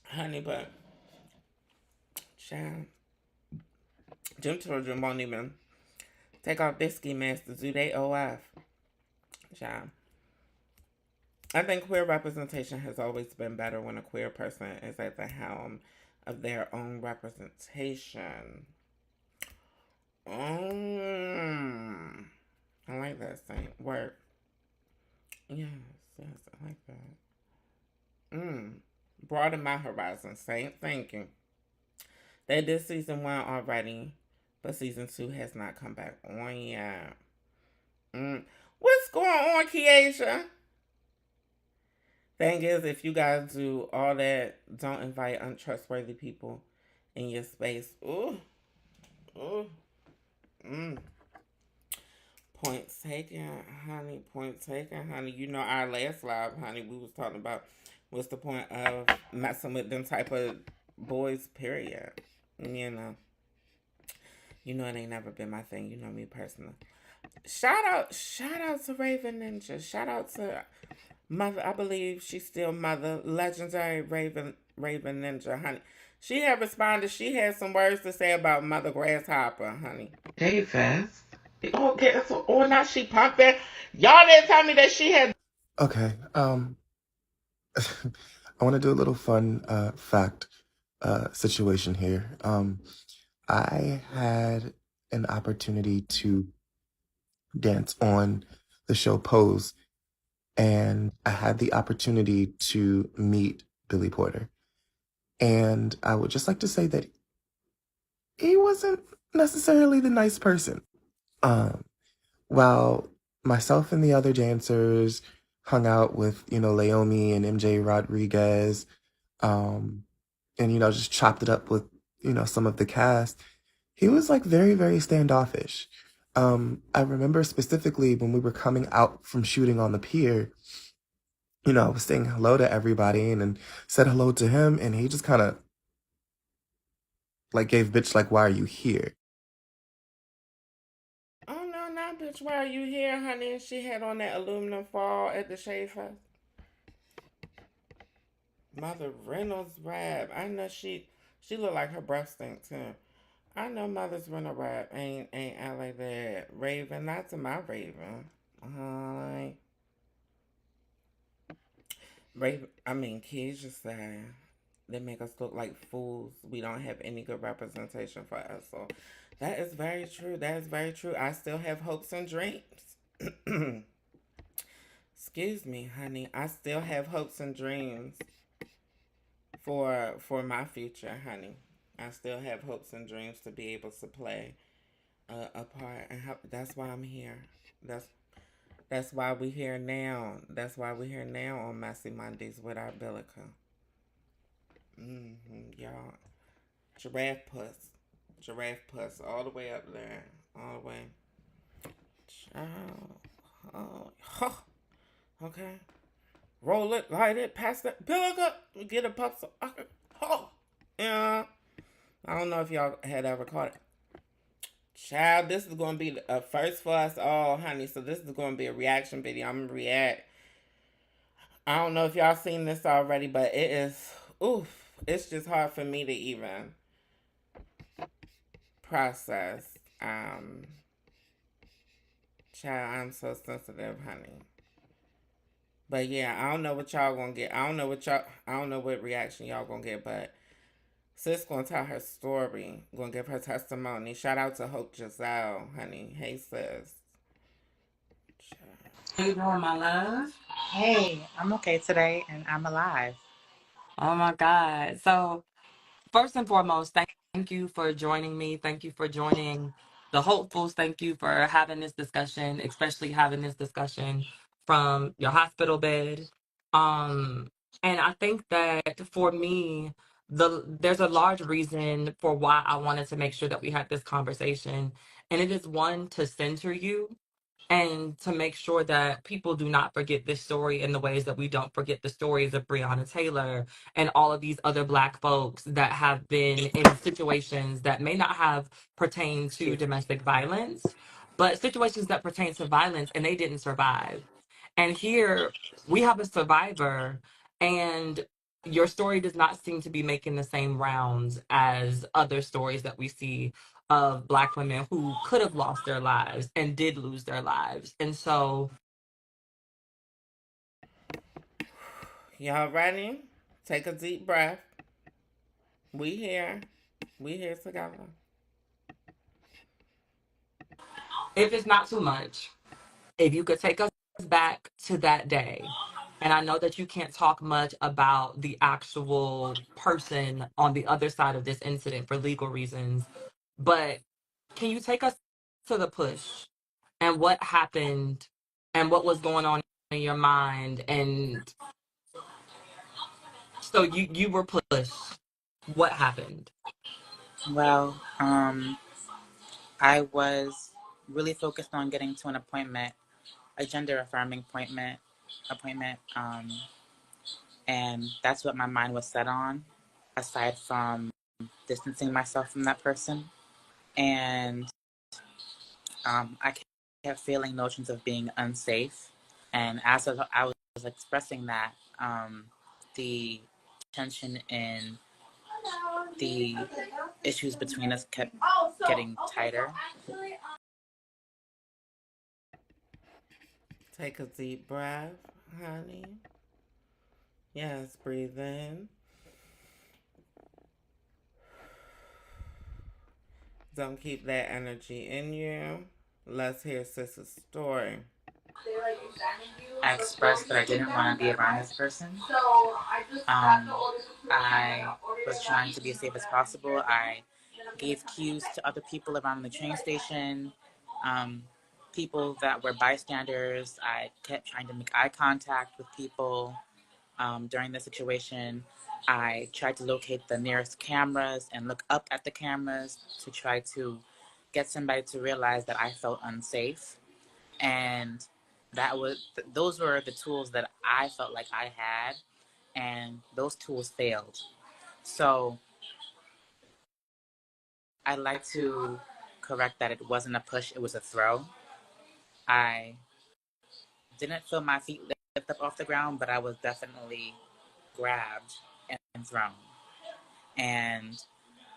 Honey, but child, them children won't even take off their ski masks to do their OF. Child. I think queer representation has always been better when a queer person is at the helm of their own representation. I like that saying. Work. Yes, I like that. Broaden my horizons. Same thinking. They did season 1 already, but season 2 has not come back on yet. What's going on, Keisha? Thing is, if you guys do all that, don't invite untrustworthy people in your space. Point taken, honey. Point taken, honey. You know, our last live, honey, we was talking about what's the point of messing with them type of boys, period. You know, it ain't never been my thing. You know me personally. Shout out to Raven Ninja. Shout out to Mother, I believe she's still Mother, legendary Raven Ninja, honey. She had responded. She had some words to say about Mother Grasshopper, honey. Davis. Okay, so now she pumping. Y'all didn't tell me that she had. Okay. I want to do a little fun fact situation here. I had an opportunity to dance on the show Pose, and I had the opportunity to meet Billy Porter. And I would just like to say that he wasn't necessarily the nice person. While myself and the other dancers hung out with, Leomi and MJ Rodriguez, and, just chopped it up with, some of the cast, he was like very, very standoffish. I remember specifically when we were coming out from shooting on the pier, I was saying hello to everybody and said hello to him, and he just kind of gave bitch why are you here? Oh no, not bitch, why are you here, honey? And she had on that aluminum foil at the Shade Fest. Mother Reynolds rap. I know she looked like her breath stink too. I know Mother's Reynolds rap ain't out like that. Raven, not to my Raven. Raven, kids just say they make us look like fools. We don't have any good representation for us. So that is very true. I still have hopes and dreams. Excuse me, honey. I still have hopes and dreams for my future, honey. I still have hopes and dreams to be able to play a part, and that's why I'm here. That's why we're here now. That's why we're here now on Messy Mondays with our Bilica. Y'all. Giraffe Puss. All the way up there. All the way. Oh. Okay. Roll it, light it, pass it. Bilica. Get a puff. Oh. Yeah. I don't know if y'all had ever caught it. Child, this is going to be a first for us all, honey. So this is going to be a reaction video. I'm going to react. I don't know if y'all seen this already, but it is, oof. It's just hard for me to even process. Child, I'm so sensitive, honey. But yeah, I don't know what y'all gonna get. I don't know what reaction y'all gonna get, but sis gonna tell her story. Gonna give her testimony. Shout out to Hope Giselle, honey. Hey sis. How you doing, my love? Hey, I'm okay today and I'm alive. Oh my God. So first and foremost, thank you for joining me. Thank you for joining the hopefuls. Thank you for having this discussion, especially having this discussion from your hospital bed. Um, and I think that for me, there's a large reason for why I wanted to make sure that we had this conversation. And it is one, to center you and to make sure that people do not forget this story in the ways that we don't forget the stories of Breonna Taylor and all of these other Black folks that have been in situations that may not have pertained to Excuse me. domestic violence, but situations that pertain to violence and they didn't survive. And here we have a survivor, and your story does not seem to be making the same rounds as other stories that we see of Black women who could have lost their lives and did lose their lives. And so, Y'all ready? Take a deep breath. We here. We here together. if it's not too much, if you could take us back to that day. And I know that you can't talk much about the actual person on the other side of this incident for legal reasons, but can you take us to the push and what happened and what was going on in your mind? And so you were pushed. What happened? Well, I was really focused on getting to an appointment, a gender affirming appointment, and that's what my mind was set on, aside from distancing myself from that person. And I kept feeling notions of being unsafe. And as I was expressing that, the tension in the issues between us kept getting tighter. Take a deep breath, honey. Yes, breathe in. Don't keep that energy in you. Let's hear Sis's story. I expressed that I didn't want to be around this person. I was trying to be as safe as possible. I gave cues to other people around the train station, people that were bystanders. I kept trying to make eye contact with people during the situation. I tried to locate the nearest cameras and look up at the cameras to try to get somebody to realize that I felt unsafe. And those were the tools that I felt like I had, and those tools failed. So I'd like to correct that it wasn't a push, it was a throw. I didn't feel my feet lift up off the ground, but I was definitely grabbed and thrown. And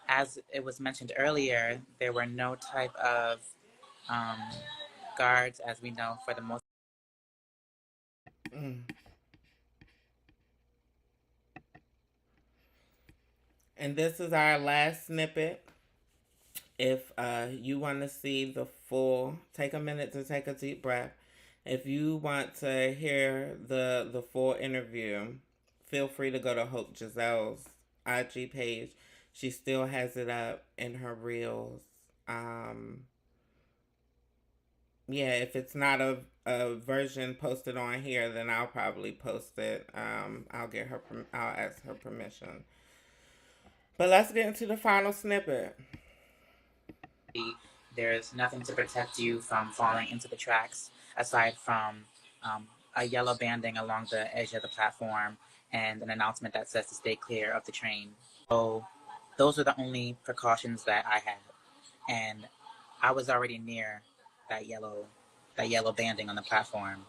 as it was mentioned earlier, there were no type of guards, as we know, for the most. And this is our last snippet. If you want to see the full, take a minute to take a deep breath. If you want to hear the full interview, feel free to go to Hope Giselle's IG page. She still has it up in her reels. Yeah, if it's not a version posted on here, then I'll probably post it. I'll ask her permission. But let's get into the final snippet. There's nothing to protect you from falling into the tracks aside from a yellow banding along the edge of the platform and an announcement that says to stay clear of the train. So those are the only precautions that I had. And I was already near that yellow banding on the platform.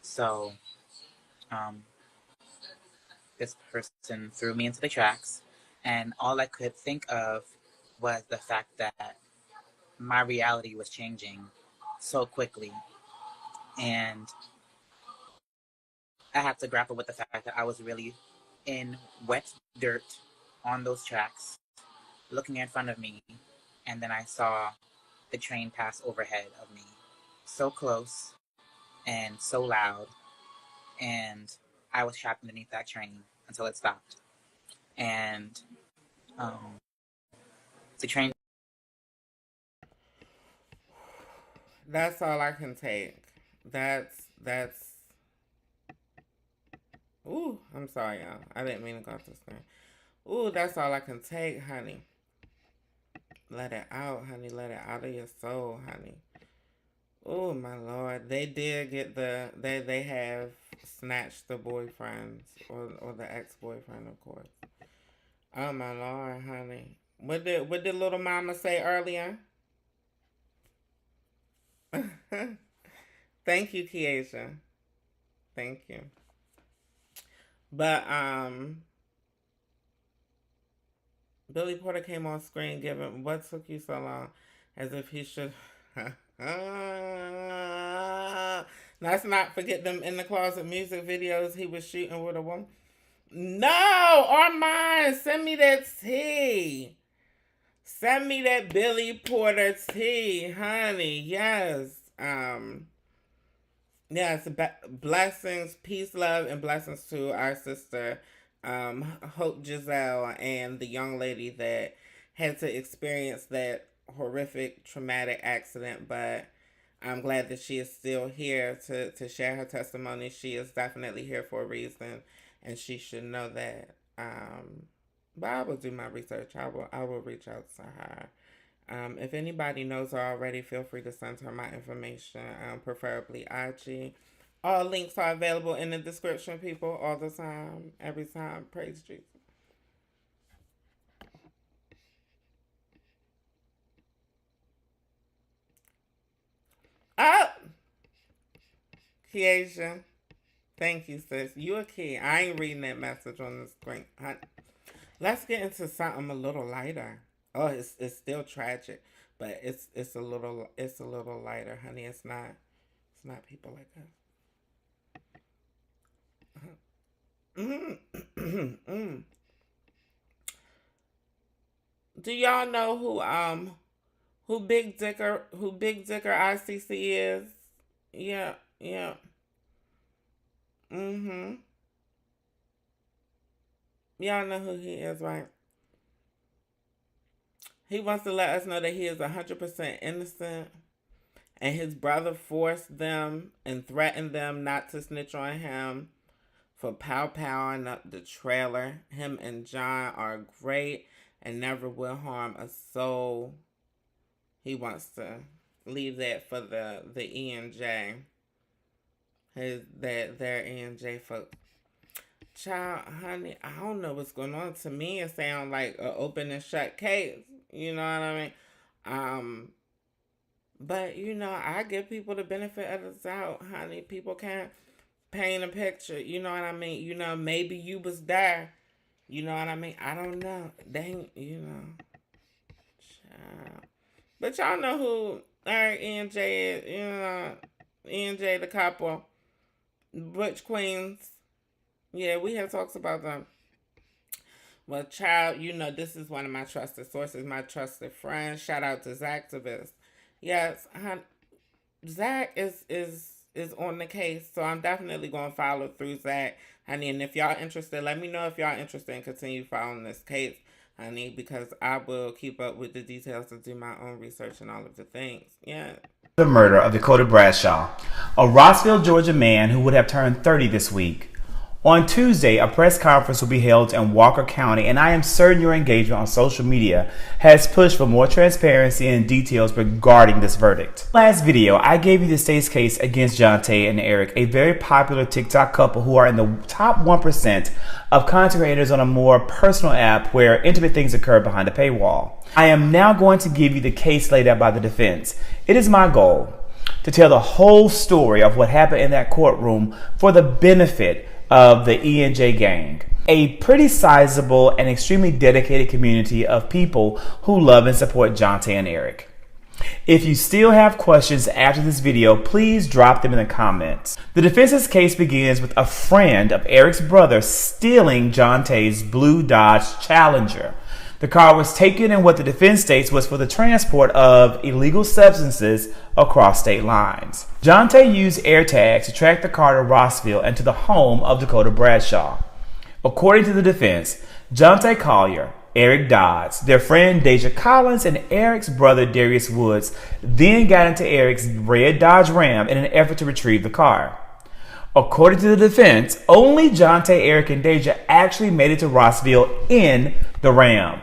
So this person threw me into the tracks, and all I could think of was the fact that my reality was changing so quickly. And I had to grapple with the fact that I was really in wet dirt on those tracks, looking in front of me, and then I saw the train pass overhead of me, so close and so loud, and I was trapped underneath that train until it stopped. And the train. That's all I can take. That's. Ooh, I'm sorry, y'all. I didn't mean to go off the screen. Ooh, that's all I can take, honey. Let it out, honey. Let it out of your soul, honey. Oh, my Lord. They did get they have snatched the boyfriends or the ex-boyfriend, of course. Oh, my Lord, honey. What did little mama say earlier? Thank you, Keisha. Thank you. But, Billy Porter came on screen giving what took you so long, as if he should. Let's not forget them In the Closet music videos he was shooting with a woman. No, Armand, send me that tea. Send me that Billy Porter tea, honey. Yes. Yes, blessings, peace, love, and blessings to our sister, Hope Giselle, and the young lady that had to experience that horrific, traumatic accident. But I'm glad that she is still here to share her testimony. She is definitely here for a reason, and she should know that. But I will do my research. I will reach out to her. If anybody knows her already, feel free to send her my information, preferably IG. All links are available in the description, people, all the time, every time. Praise Jesus. Oh! Keisha. Thank you, sis. You a key. I ain't reading that message on the screen. Let's get into something a little lighter. Oh, it's still tragic, but it's a little lighter, honey. It's not people like us. Do y'all know who Big Dicker ICC is? Yeah. Y'all know who he is, right? He wants to let us know that he is 100% innocent, and his brother forced them and threatened them not to snitch on him for powering up the trailer. Him and John are great and never will harm a soul. He wants to leave that for the ENJ. Their ENJ folks. Child, honey, I don't know what's going on. To me, it sounds like an open and shut case. You know what I mean? But, I give people the benefit of the doubt, honey. People can't paint a picture. You know what I mean? Maybe you was there. You know what I mean? I don't know. Child. But y'all know who Eric ENJ is. ENJ the couple. Butch Queens. Yeah, we have talks about them. Well, child, this is one of my trusted sources, my trusted friend. Shout out to Zachtivist. Yes, Zach is on the case, so I'm definitely going to follow through Zach, honey. And if y'all interested, let me know if y'all interested in continue following this case, honey, because I will keep up with the details and do my own research and all of the things. Yeah. The murder of Dakota Bradshaw, a Rossville, Georgia man who would have turned 30 this week. On Tuesday, a press conference will be held in Walker County, and I am certain your engagement on social media has pushed for more transparency and details regarding this verdict. Last video, I gave you the state's case against Jonte and Eric, a very popular TikTok couple who are in the top 1% of content creators on a more personal app where intimate things occur behind a paywall. I am now going to give you the case laid out by the defense. It is my goal to tell the whole story of what happened in that courtroom for the benefit of the ENJ gang, a pretty sizable and extremely dedicated community of people who love and support Jonte and Eric. If you still have questions after this video, please drop them in the comments. The defense's case begins with a friend of Eric's brother stealing Jonte's blue Dodge Challenger. The car was taken in what the defense states was for the transport of illegal substances across state lines. Jonte used AirTags to track the car to Rossville and to the home of Dakota Bradshaw. According to the defense, Jonte Collier, Eric Dodds, their friend Deja Collins, and Eric's brother Darius Woods then got into Eric's red Dodge Ram in an effort to retrieve the car. According to the defense, only Jonte, Eric, and Deja actually made it to Rossville in the Ram.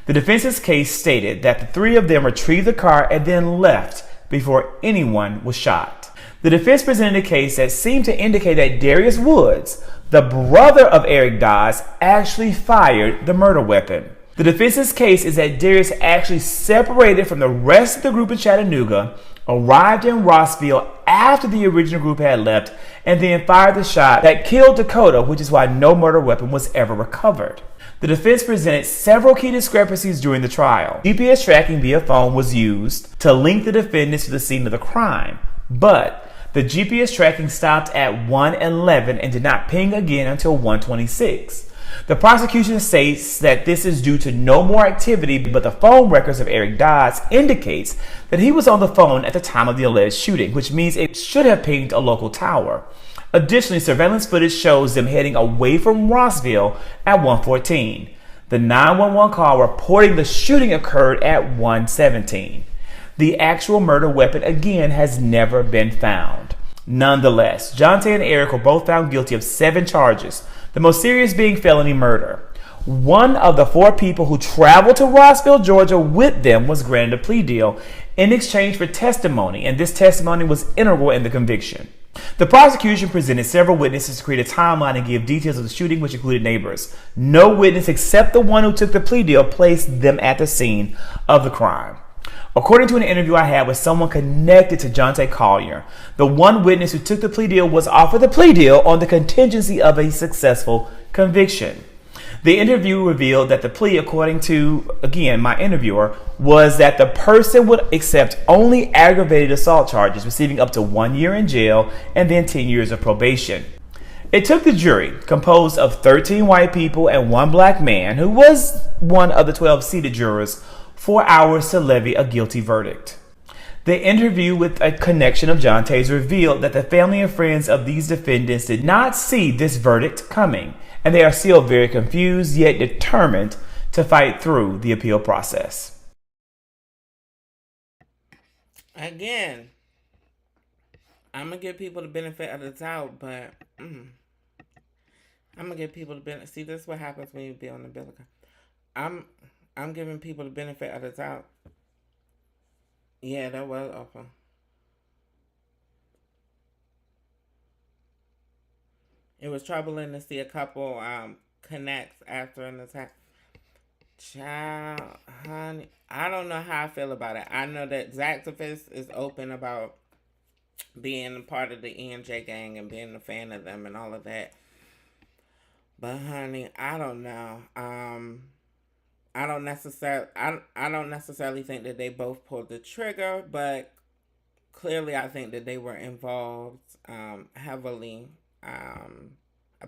The defense's case stated that the three of them retrieved the car and then left before anyone was shot. The defense presented a case that seemed to indicate that Darius Woods, the brother of Eric Dodds, actually fired the murder weapon. The defense's case is that Darius actually separated from the rest of the group in Chattanooga, arrived in Rossville after the original group had left, and then fired the shot that killed Dakota, which is why no murder weapon was ever recovered. The defense presented several key discrepancies during the trial. GPS tracking via phone was used to link the defendants to the scene of the crime, but the GPS tracking stopped at 1:11 and did not ping again until 1:26. The prosecution states that this is due to no more activity, but the phone records of Eric Dodds indicates that he was on the phone at the time of the alleged shooting, which means it should have pinged a local tower. Additionally, surveillance footage shows them heading away from Rossville at 1:14. The 911 call reporting the shooting occurred at 1:17. The actual murder weapon again has never been found. Nonetheless, Jonte and Eric were both found guilty of 7 charges, the most serious being felony murder. One of the 4 people who traveled to Rossville, Georgia with them was granted a plea deal in exchange for testimony, and this testimony was integral in the conviction. The prosecution presented several witnesses to create a timeline and give details of the shooting, which included neighbors. No witness except the one who took the plea deal placed them at the scene of the crime. According to an interview I had with someone connected to Jonte Collier, the one witness who took the plea deal was offered the plea deal on the contingency of a successful conviction. The interview revealed that the plea, according to, again, my interviewer, was that the person would accept only aggravated assault charges, receiving up to 1 year in jail and then 10 years of probation. It took the jury, composed of 13 white people and 1 black man, who was one of the 12 seated jurors, 4 hours to levy a guilty verdict. The interview with a connection of Jonte's revealed that the family and friends of these defendants did not see this verdict coming, and they are still very confused yet determined to fight through the appeal process. Again, I'm going to give people the benefit of the doubt, but I'm going to give people the benefit. See, this is what happens when you be on the biblical. I'm giving people the benefit of the doubt. Yeah, that was awful. It was troubling to see a couple connects after an attack. Child, honey, I don't know how I feel about it. I know that Zach Defense is open about being a part of the ENJ gang and being a fan of them and all of that. But honey, I don't know. I don't necessarily think that they both pulled the trigger, but clearly I think that they were involved heavily.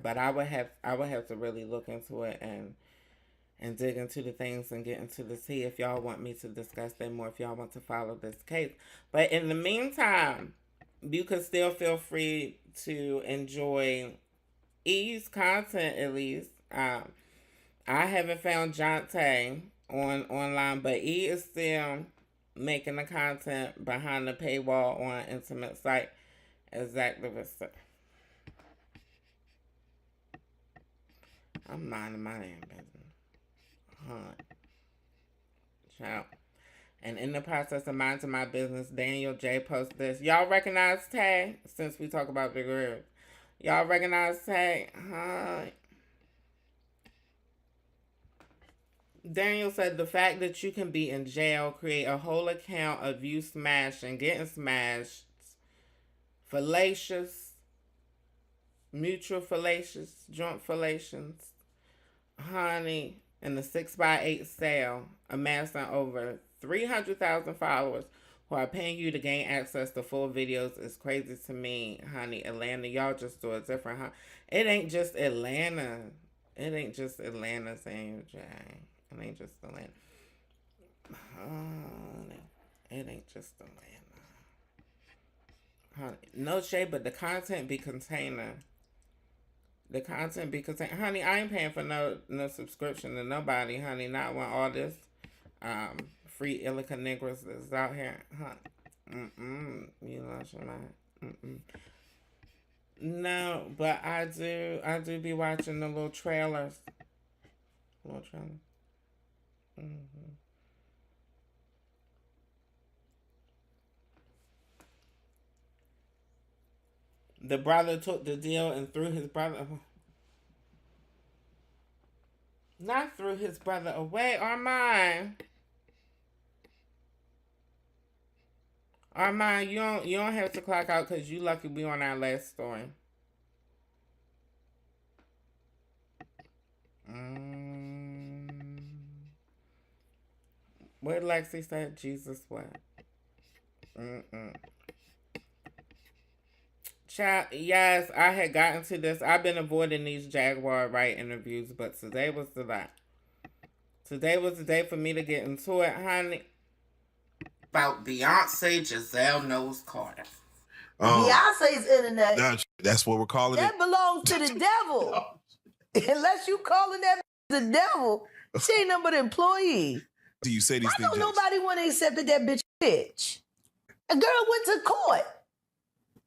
But I would have to really look into it and dig into the things and get into the tea if y'all want me to discuss them more, if y'all want to follow this case. But in the meantime, you can still feel free to enjoy E's content at least. I haven't found Jonte online, but E is still making the content behind the paywall on intimate site. Exactly. I'm minding my damn business. Child. And in the process of minding my business, Daniel J posted this. Y'all recognize Tay? Since we talk about big ribs. Y'all recognize Tay? Daniel said the fact that you can be in jail, create a whole account of you smashing, getting smashed, fallacious, mutual fallacious, joint fallations, honey, in the 6x8 sale, amassing over 300,000 followers who are paying you to gain access to full videos is crazy to me, honey. Atlanta, y'all just do it different, huh? It ain't just Atlanta. It ain't just Atlanta, Samuel J. It ain't just Atlanta. Honey, it ain't just Atlanta. Honey, no shade, but the content be container. The content be container. Honey, I ain't paying for no subscription to nobody, honey. Not when all this free Illica Negroes is out here. Honey. You lost your mind. No, but I do be watching the little trailers. The brother took the deal and threw his brother. Not threw his brother away. Armand, you don't have to clock out because you lucky we on our last story. What Lexi said? Jesus what? Child, yes, I had gotten to this. I've been avoiding these Jaquar Wright interviews, but today was the day. Today was the day for me to get into it, honey. About Beyonce Giselle Knowles Carter. Beyonce's internet. That's what we're calling that it. belongs to the devil. Unless you calling that the devil, she ain't nothing but an employee. Do you say these Why things? don't nobody want to accept that bitch? A girl went to court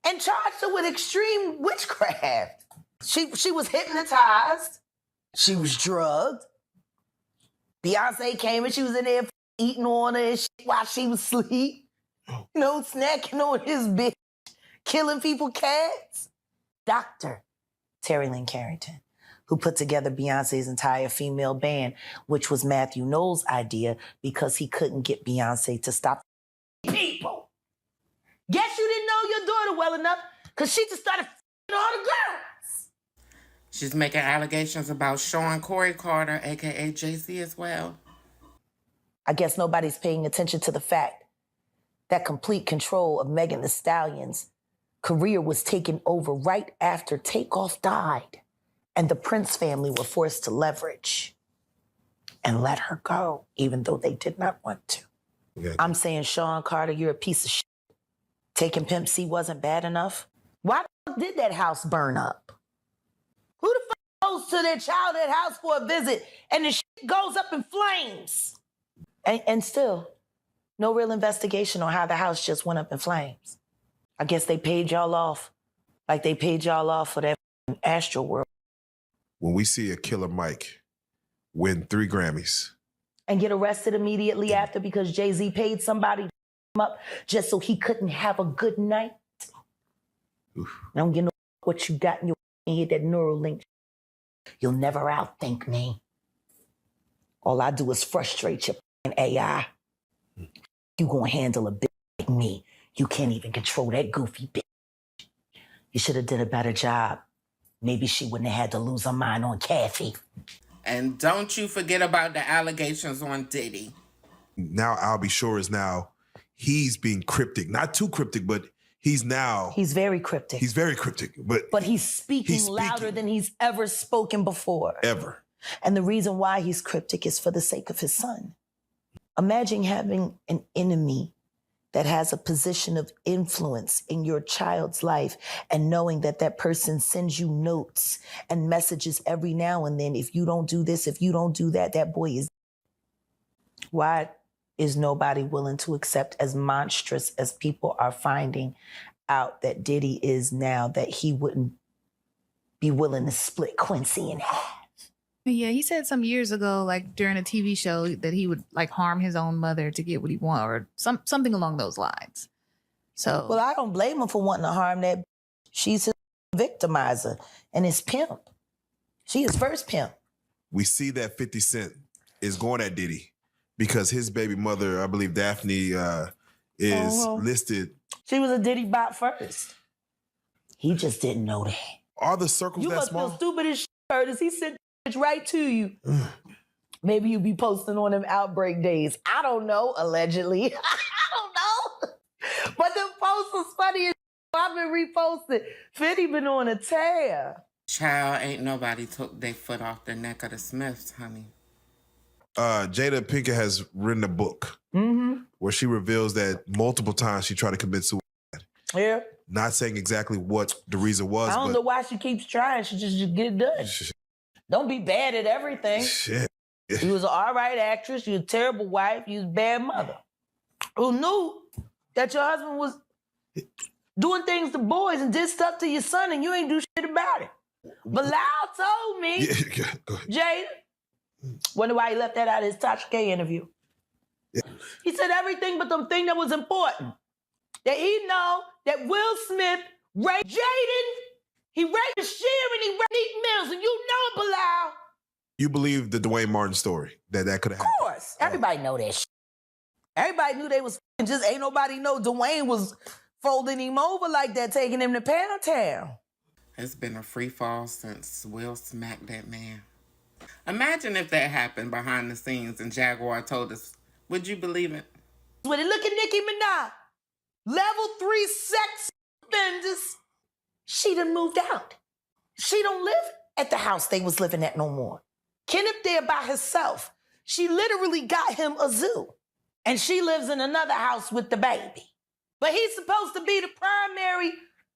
and charged her with extreme witchcraft. She was hypnotized. She was drugged. Beyonce came and she was in there eating on her and shit while she was asleep. You know, snacking on his bitch, killing people cats. Dr. Terry Lynn Carrington, who put together Beyonce's entire female band, which was Matthew Knowles' idea because he couldn't get Beyonce to stop people. Guess you didn't know your daughter well enough because she just started all the girls. She's making allegations about Sean Corey Carter, a.k.a. JC, as well. I guess nobody's paying attention to the fact that complete control of Megan Thee Stallion's career was taken over right after Takeoff died. And the Prince family were forced to leverage and let her go, even though they did not want to. Yeah. I'm saying, Sean Carter, you're a piece of shit. Taking Pimp C wasn't bad enough. Why the fuck did that house burn up? Who the fuck goes to their childhood house for a visit and the shit goes up in flames? And still, no real investigation on how the house just went up in flames. I guess they paid y'all off like they paid y'all off for that Astro World. When we see a Killer Mike win 3 Grammys. And get arrested immediately after because Jay-Z paid somebody to him up just so he couldn't have a good night. Oof. I don't get no what you got in your head, that Neuralink. You'll never outthink me. All I do is frustrate your AI. You gonna handle a bitch like me. You can't even control that goofy bitch. You should have did a better job. Maybe she wouldn't have had to lose her mind on Kathy. And don't you forget about the allegations on Diddy. Now I'll be sure is now he's being cryptic. Not too cryptic, but he's very cryptic. He's very cryptic. But he's speaking louder than he's ever spoken before. Ever. And the reason why he's cryptic is for the sake of his son. Imagine having an enemy that has a position of influence in your child's life and knowing that that person sends you notes and messages every now and then. If you don't do this, if you don't do that, that boy is. Why is nobody willing to accept as monstrous as people are finding out that Diddy is now, that he wouldn't be willing to split Quincy in half? Yeah, he said some years ago, like during a TV show, that he would like harm his own mother to get what he wanted, or something along those lines. So, well, I don't blame him for wanting to harm that. She's his victimizer and his pimp. She his first pimp. We see that 50 Cent is going at Diddy because his baby mother, I believe Daphne, is listed. She was a Diddy bot first. He just didn't know that. Are the circles You that must small? feel stupid as shit, Curtis. He sent bitch right to you. Maybe you be posting on them outbreak days. I don't know, allegedly. I don't know. But the post was funny as shit. I've been reposting. 50 been on a tear. Child, ain't nobody took their foot off the neck of the Smiths, honey. Jada Pinkett has written a book where she reveals that multiple times she tried to commit suicide. Yeah. Not saying exactly what the reason was. I don't know why she keeps trying. She just get it done. Don't be bad at everything. Shit. You was an all right actress. You was a terrible wife. You was a bad mother. Who knew that your husband was doing things to boys and did stuff to your son and you ain't do shit about it? Bilal told me, Go ahead. Jada, wonder why he left that out of his Tasha K interview. He said everything but the thing that was important. That he know that Will Smith raped Jaden, he raped Bashir, and he raped Neek Mills, and you know it, Bilal. You believe the Dwayne Martin story, that could have happened? Of course. Everybody know that shit. Everybody knew they was just ain't nobody know Dwayne was folding him over like that, taking him to Pound Town. It's been a free fall since Will smacked that man. Imagine if that happened behind the scenes and Jaquar told us. Would you believe it? When they look at Nicki Minaj, level 3 sex offenders, she done moved out. She don't live at the house they was living at no more. Kenneth there by herself. She literally got him a zoo. And she lives in another house with the baby. But he's supposed to be the primary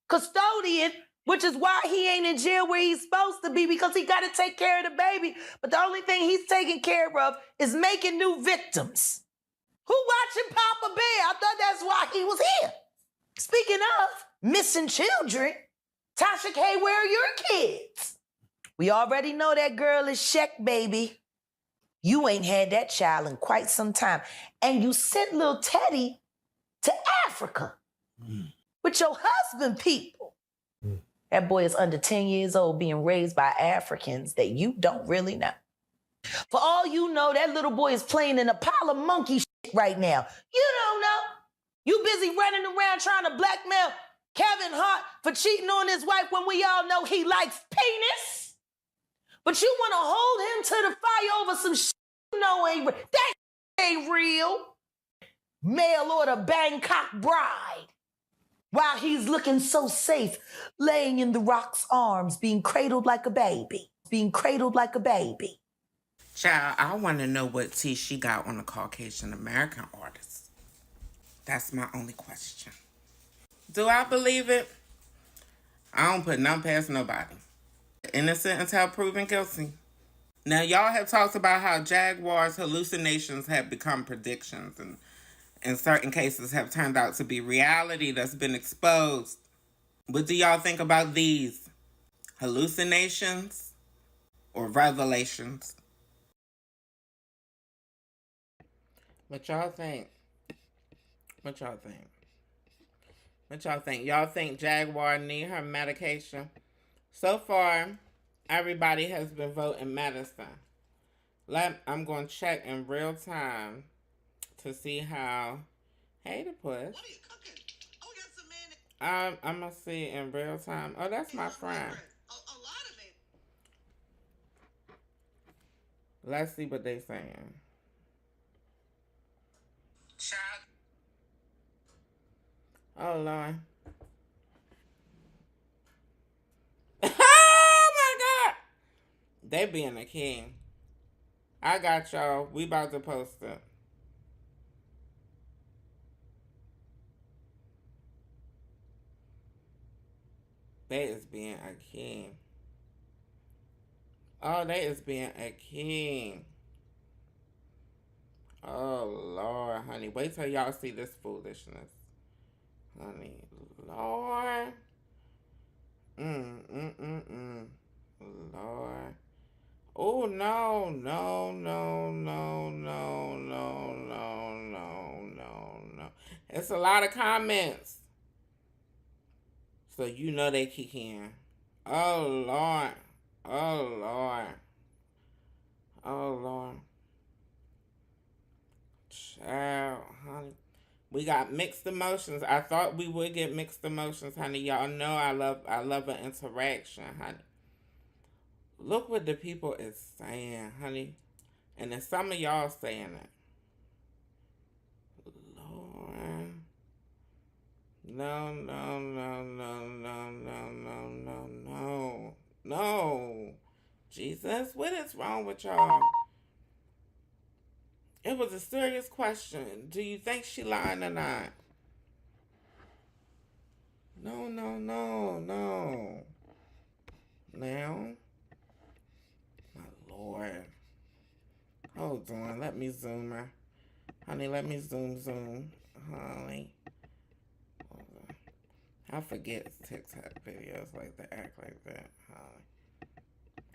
custodian, which is why he ain't in jail where he's supposed to be, because he got to take care of the baby. But the only thing he's taking care of is making new victims. Who watching Papa Bear? I thought that's why he was here. Speaking of missing children, Tasha K, where are your kids? We already know that girl is Sheck, baby. You ain't had that child in quite some time. And you sent little Teddy to Africa with your husband, people. That boy is under 10 years old being raised by Africans that you don't really know. For all you know, that little boy is playing in a pile of monkey shit right now. You don't know. You busy running around trying to blackmail Kevin Hart for cheating on his wife when we all know he likes penis. But you want to hold him to the fire over some shit you know ain't real. That ain't real. Mail order Bangkok bride. While he's looking so safe, laying in The Rock's arms, being cradled like a baby. Being cradled like a baby. Child, I want to know what tea she got on the Caucasian American artist. That's my only question. Do I believe it? I don't put none past nobody. Innocent until proven guilty. Now, y'all have talked about how Jaquar's hallucinations have become predictions and in certain cases have turned out to be reality that's been exposed. What do y'all think about these? Hallucinations or revelations? What y'all think? What y'all think? What y'all think? Y'all think Jaquar need her medication? So far, everybody has been voting medicine. I'm going to check in real time to see how. Hey, the Puss. What are you cooking? Oh, we got some mayonnaise. I'm going to see in real time. Oh, that's my friend. A lot of it. Let's see what they saying. Oh, Lord. Oh, my God. They being a king. I got y'all. We about to post it. They is being a king. Oh, they is being a king. Oh, Lord, honey. Wait till y'all see this foolishness. Honey, Lord. Lord. Oh, no, no, no, no, no, no, no, no, no, no. It's a lot of comments. So you know they kick in. Oh, Lord. Oh, Lord. Oh, Lord. Child, honey. We got mixed emotions. I thought we would get mixed emotions, honey. Y'all know I love an interaction, honey. Look what the people is saying, honey. And then some of y'all saying it. Lord. No, no, no, no, no, no, no, no, no. No. Jesus, what is wrong with y'all? It was a serious question. Do you think she lying or not? No, no, no, no. Now, my Lord. Hold on, let me zoom her. Honey, let me zoom. Honey. Hold on. I forget TikTok videos like to act like that. Honey.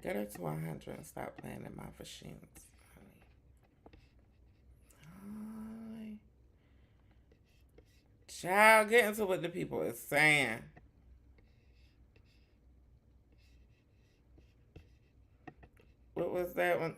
Get her to 100 and stop playing in my machines. Honey. Child, get into what the people is saying. What was that one?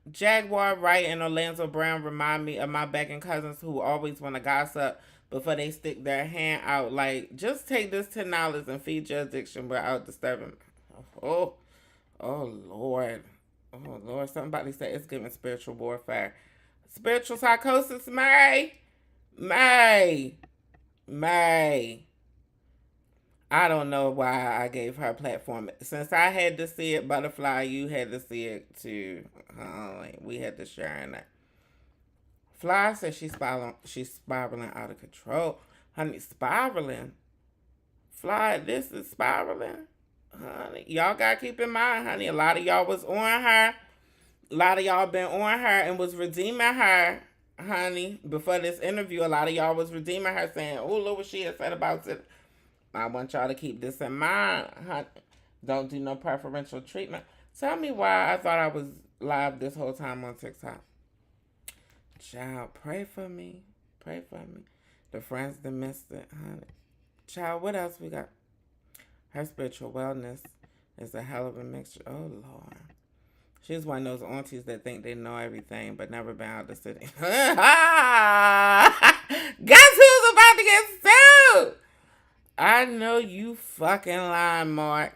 Jaquar, Wright, and Orlando Brown remind me of my begging cousins who always want to gossip before they stick their hand out. Like, just take this $10 and feed your addiction without disturbing. Oh, oh Lord. Oh Lord. Somebody said it's giving spiritual warfare. Spiritual psychosis, May. I don't know why I gave her a platform. Since I had to see it, Butterfly, you had to see it too. We had to share in that. Fly says she's spiraling out of control. Honey, spiraling? Fly, this is spiraling? Honey, y'all gotta keep in mind, honey, a lot of y'all was on her. A lot of y'all been on her and was redeeming her, honey. Before this interview, a lot of y'all was redeeming her saying, oh, look what she had said about it. I want y'all to keep this in mind, honey. Don't do no preferential treatment. Tell me why I thought I was live this whole time on TikTok. Child, pray for me. Pray for me. The friends that missed it, honey. Child, what else we got? Her spiritual wellness is a hell of a mixture. Oh, Lord. She's one of those aunties that think they know everything but never been out the city. Guess who's about to get sued? I know you fucking lying, Mark.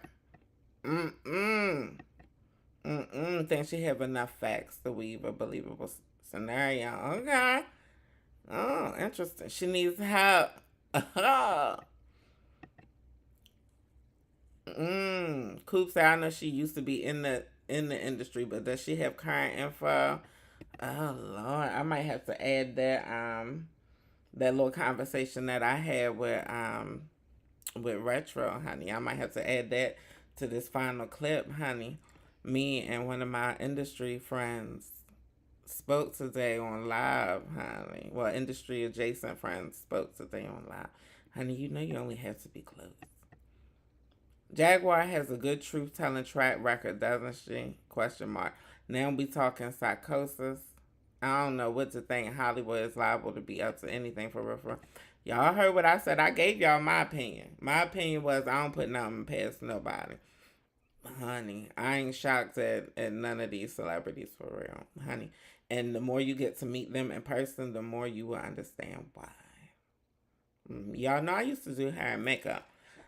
Think she have enough facts to weave a believable scenario. Okay. Oh, interesting. She needs help. Coop said I know she used to be in the industry, but does she have current info? Oh Lord, I might have to add that little conversation that I had with Retro, honey. I might have to add that to this final clip, honey. Me and one of my industry friends spoke today on live, honey. Well, industry adjacent friends spoke today on live. Honey, you know you only have to be close. Jaquar has a good truth-telling track record, doesn't she? Question mark. Now we talking psychosis. I don't know what to think. Hollywood is liable to be up to anything for real. Y'all heard what I said. I gave y'all my opinion. My opinion was I don't put nothing past nobody. Honey, I ain't shocked at none of these celebrities for real, honey. And the more you get to meet them in person, the more you will understand why. Y'all know I used to do hair and makeup.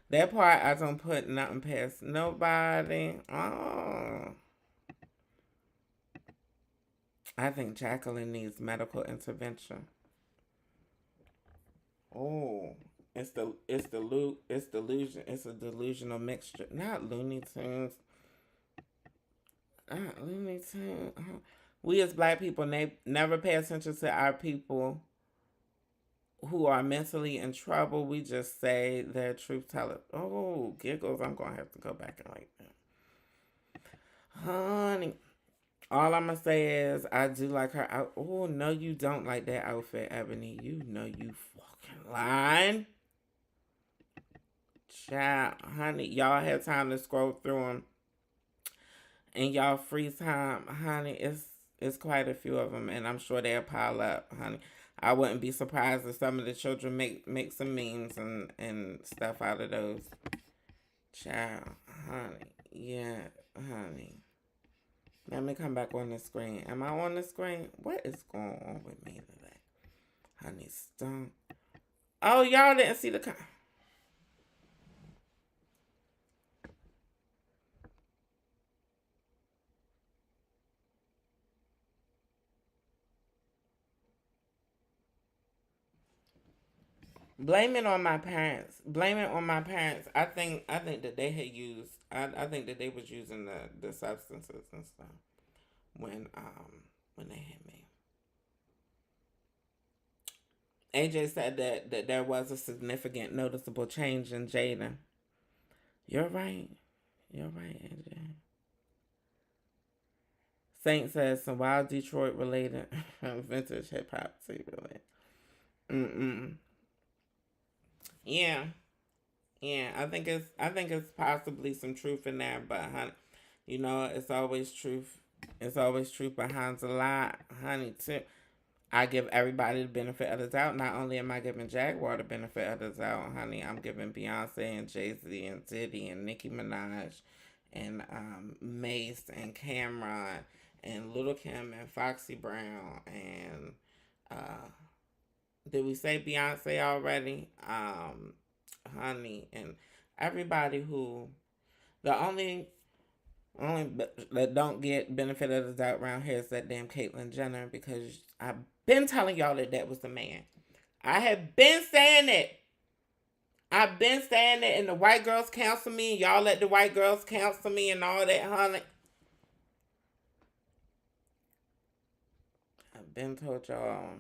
That part, I don't put nothing past nobody. Oh. I think Jacqueline needs medical intervention. Oh, it's delusion. It's a delusional mixture. Not Looney Tunes. Looney Tunes. We as black people never pay attention to our people who are mentally in trouble. We just say they're truth tellers. Oh, giggles. I'm going to have to go back and like that. Honey. All I'm going to say is I do like her out. Oh, no, you don't like that outfit, Ebony. You know you fucking lying. Child, honey, y'all had time to scroll through them. In y'all free time, honey, it's quite a few of them, and I'm sure they'll pile up, honey. I wouldn't be surprised if some of the children make some memes and stuff out of those. Child, honey, yeah, honey. Let me come back on the screen. Am I on the screen? What is going on with me today? Honey, stop. Oh, y'all didn't see the... Blame it on my parents. Blame it on my parents. I think that they had used. I think that they was using the substances and stuff when they had me. AJ said that there was a significant, noticeable change in Jaden. You're right. You're right, AJ. Saint says some wild Detroit related vintage hip hop related. Yeah. Yeah, I think it's possibly some truth in there, but honey, you know, it's always truth. It's always truth behind a lie, honey, too. I give everybody the benefit of the doubt. Not only am I giving Jaquar the benefit of the doubt, honey, I'm giving Beyonce and Jay-Z and Diddy and Nicki Minaj and Mace and Cameron and Little Kim and Foxy Brown and did we say Beyonce already? Honey, and everybody who the only that don't get benefit of the doubt around here is that damn Caitlyn Jenner, because I've been telling y'all that was the man. I have been saying it. I've been saying it, and the white girls counsel me, and y'all let the white girls counsel me and all that, honey. I've been told y'all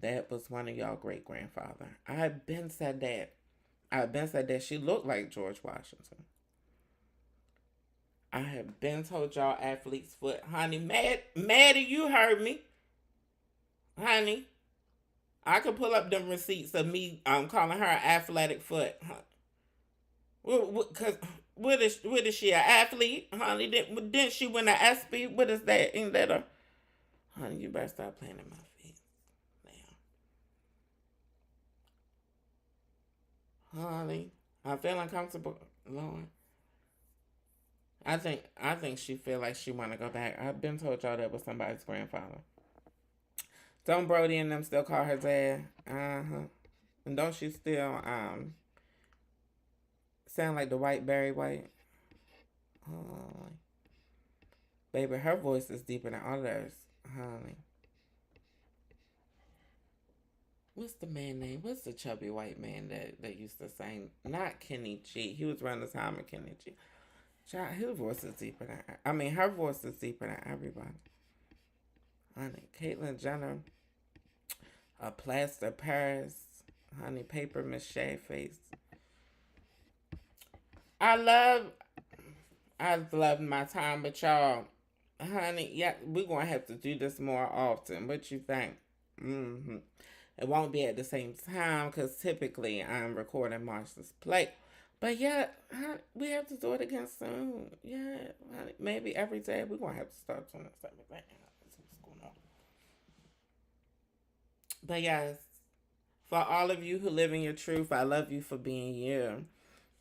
that was one of y'all great grandfather. I have been said that. I've been said that she looked like George Washington. I have been told y'all athlete's foot. Honey, Maddie, you heard me. Honey, I could pull up them receipts of me calling her an athletic foot. Cause what is she, an athlete? Honey, didn't she win an ESPY? What is that? Ain't that a... Honey, you better stop playing in my feet. Now. Honey, I feel uncomfortable. Lord. I think she feel like she want to go back. I've been told y'all that was somebody's grandfather. Don't Brody and them still call her dad? And don't she still sound like the white Barry White? Oh, baby, her voice is deeper than all theirs, honey. What's the man name? What's the chubby white man that used to sing? Not Kenny G. He was around the time of Kenny G. Child, his voice is deeper than... her voice is deeper than everybody. Honey, Caitlyn Jenner, a plaster Paris, honey, paper mache face. I love my time with y'all. Honey, yeah, we're going to have to do this more often. What you think? It won't be at the same time because typically I'm recording Marshall's Plate. But yeah, we have to do it again soon. Yeah, maybe every day we're going to have to start doing this every day. What's going on? But yes, for all of you who live in your truth, I love you for being you.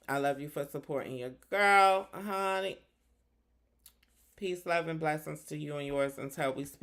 I love you for supporting your girl, honey. Peace, love, and blessings to you and yours until we speak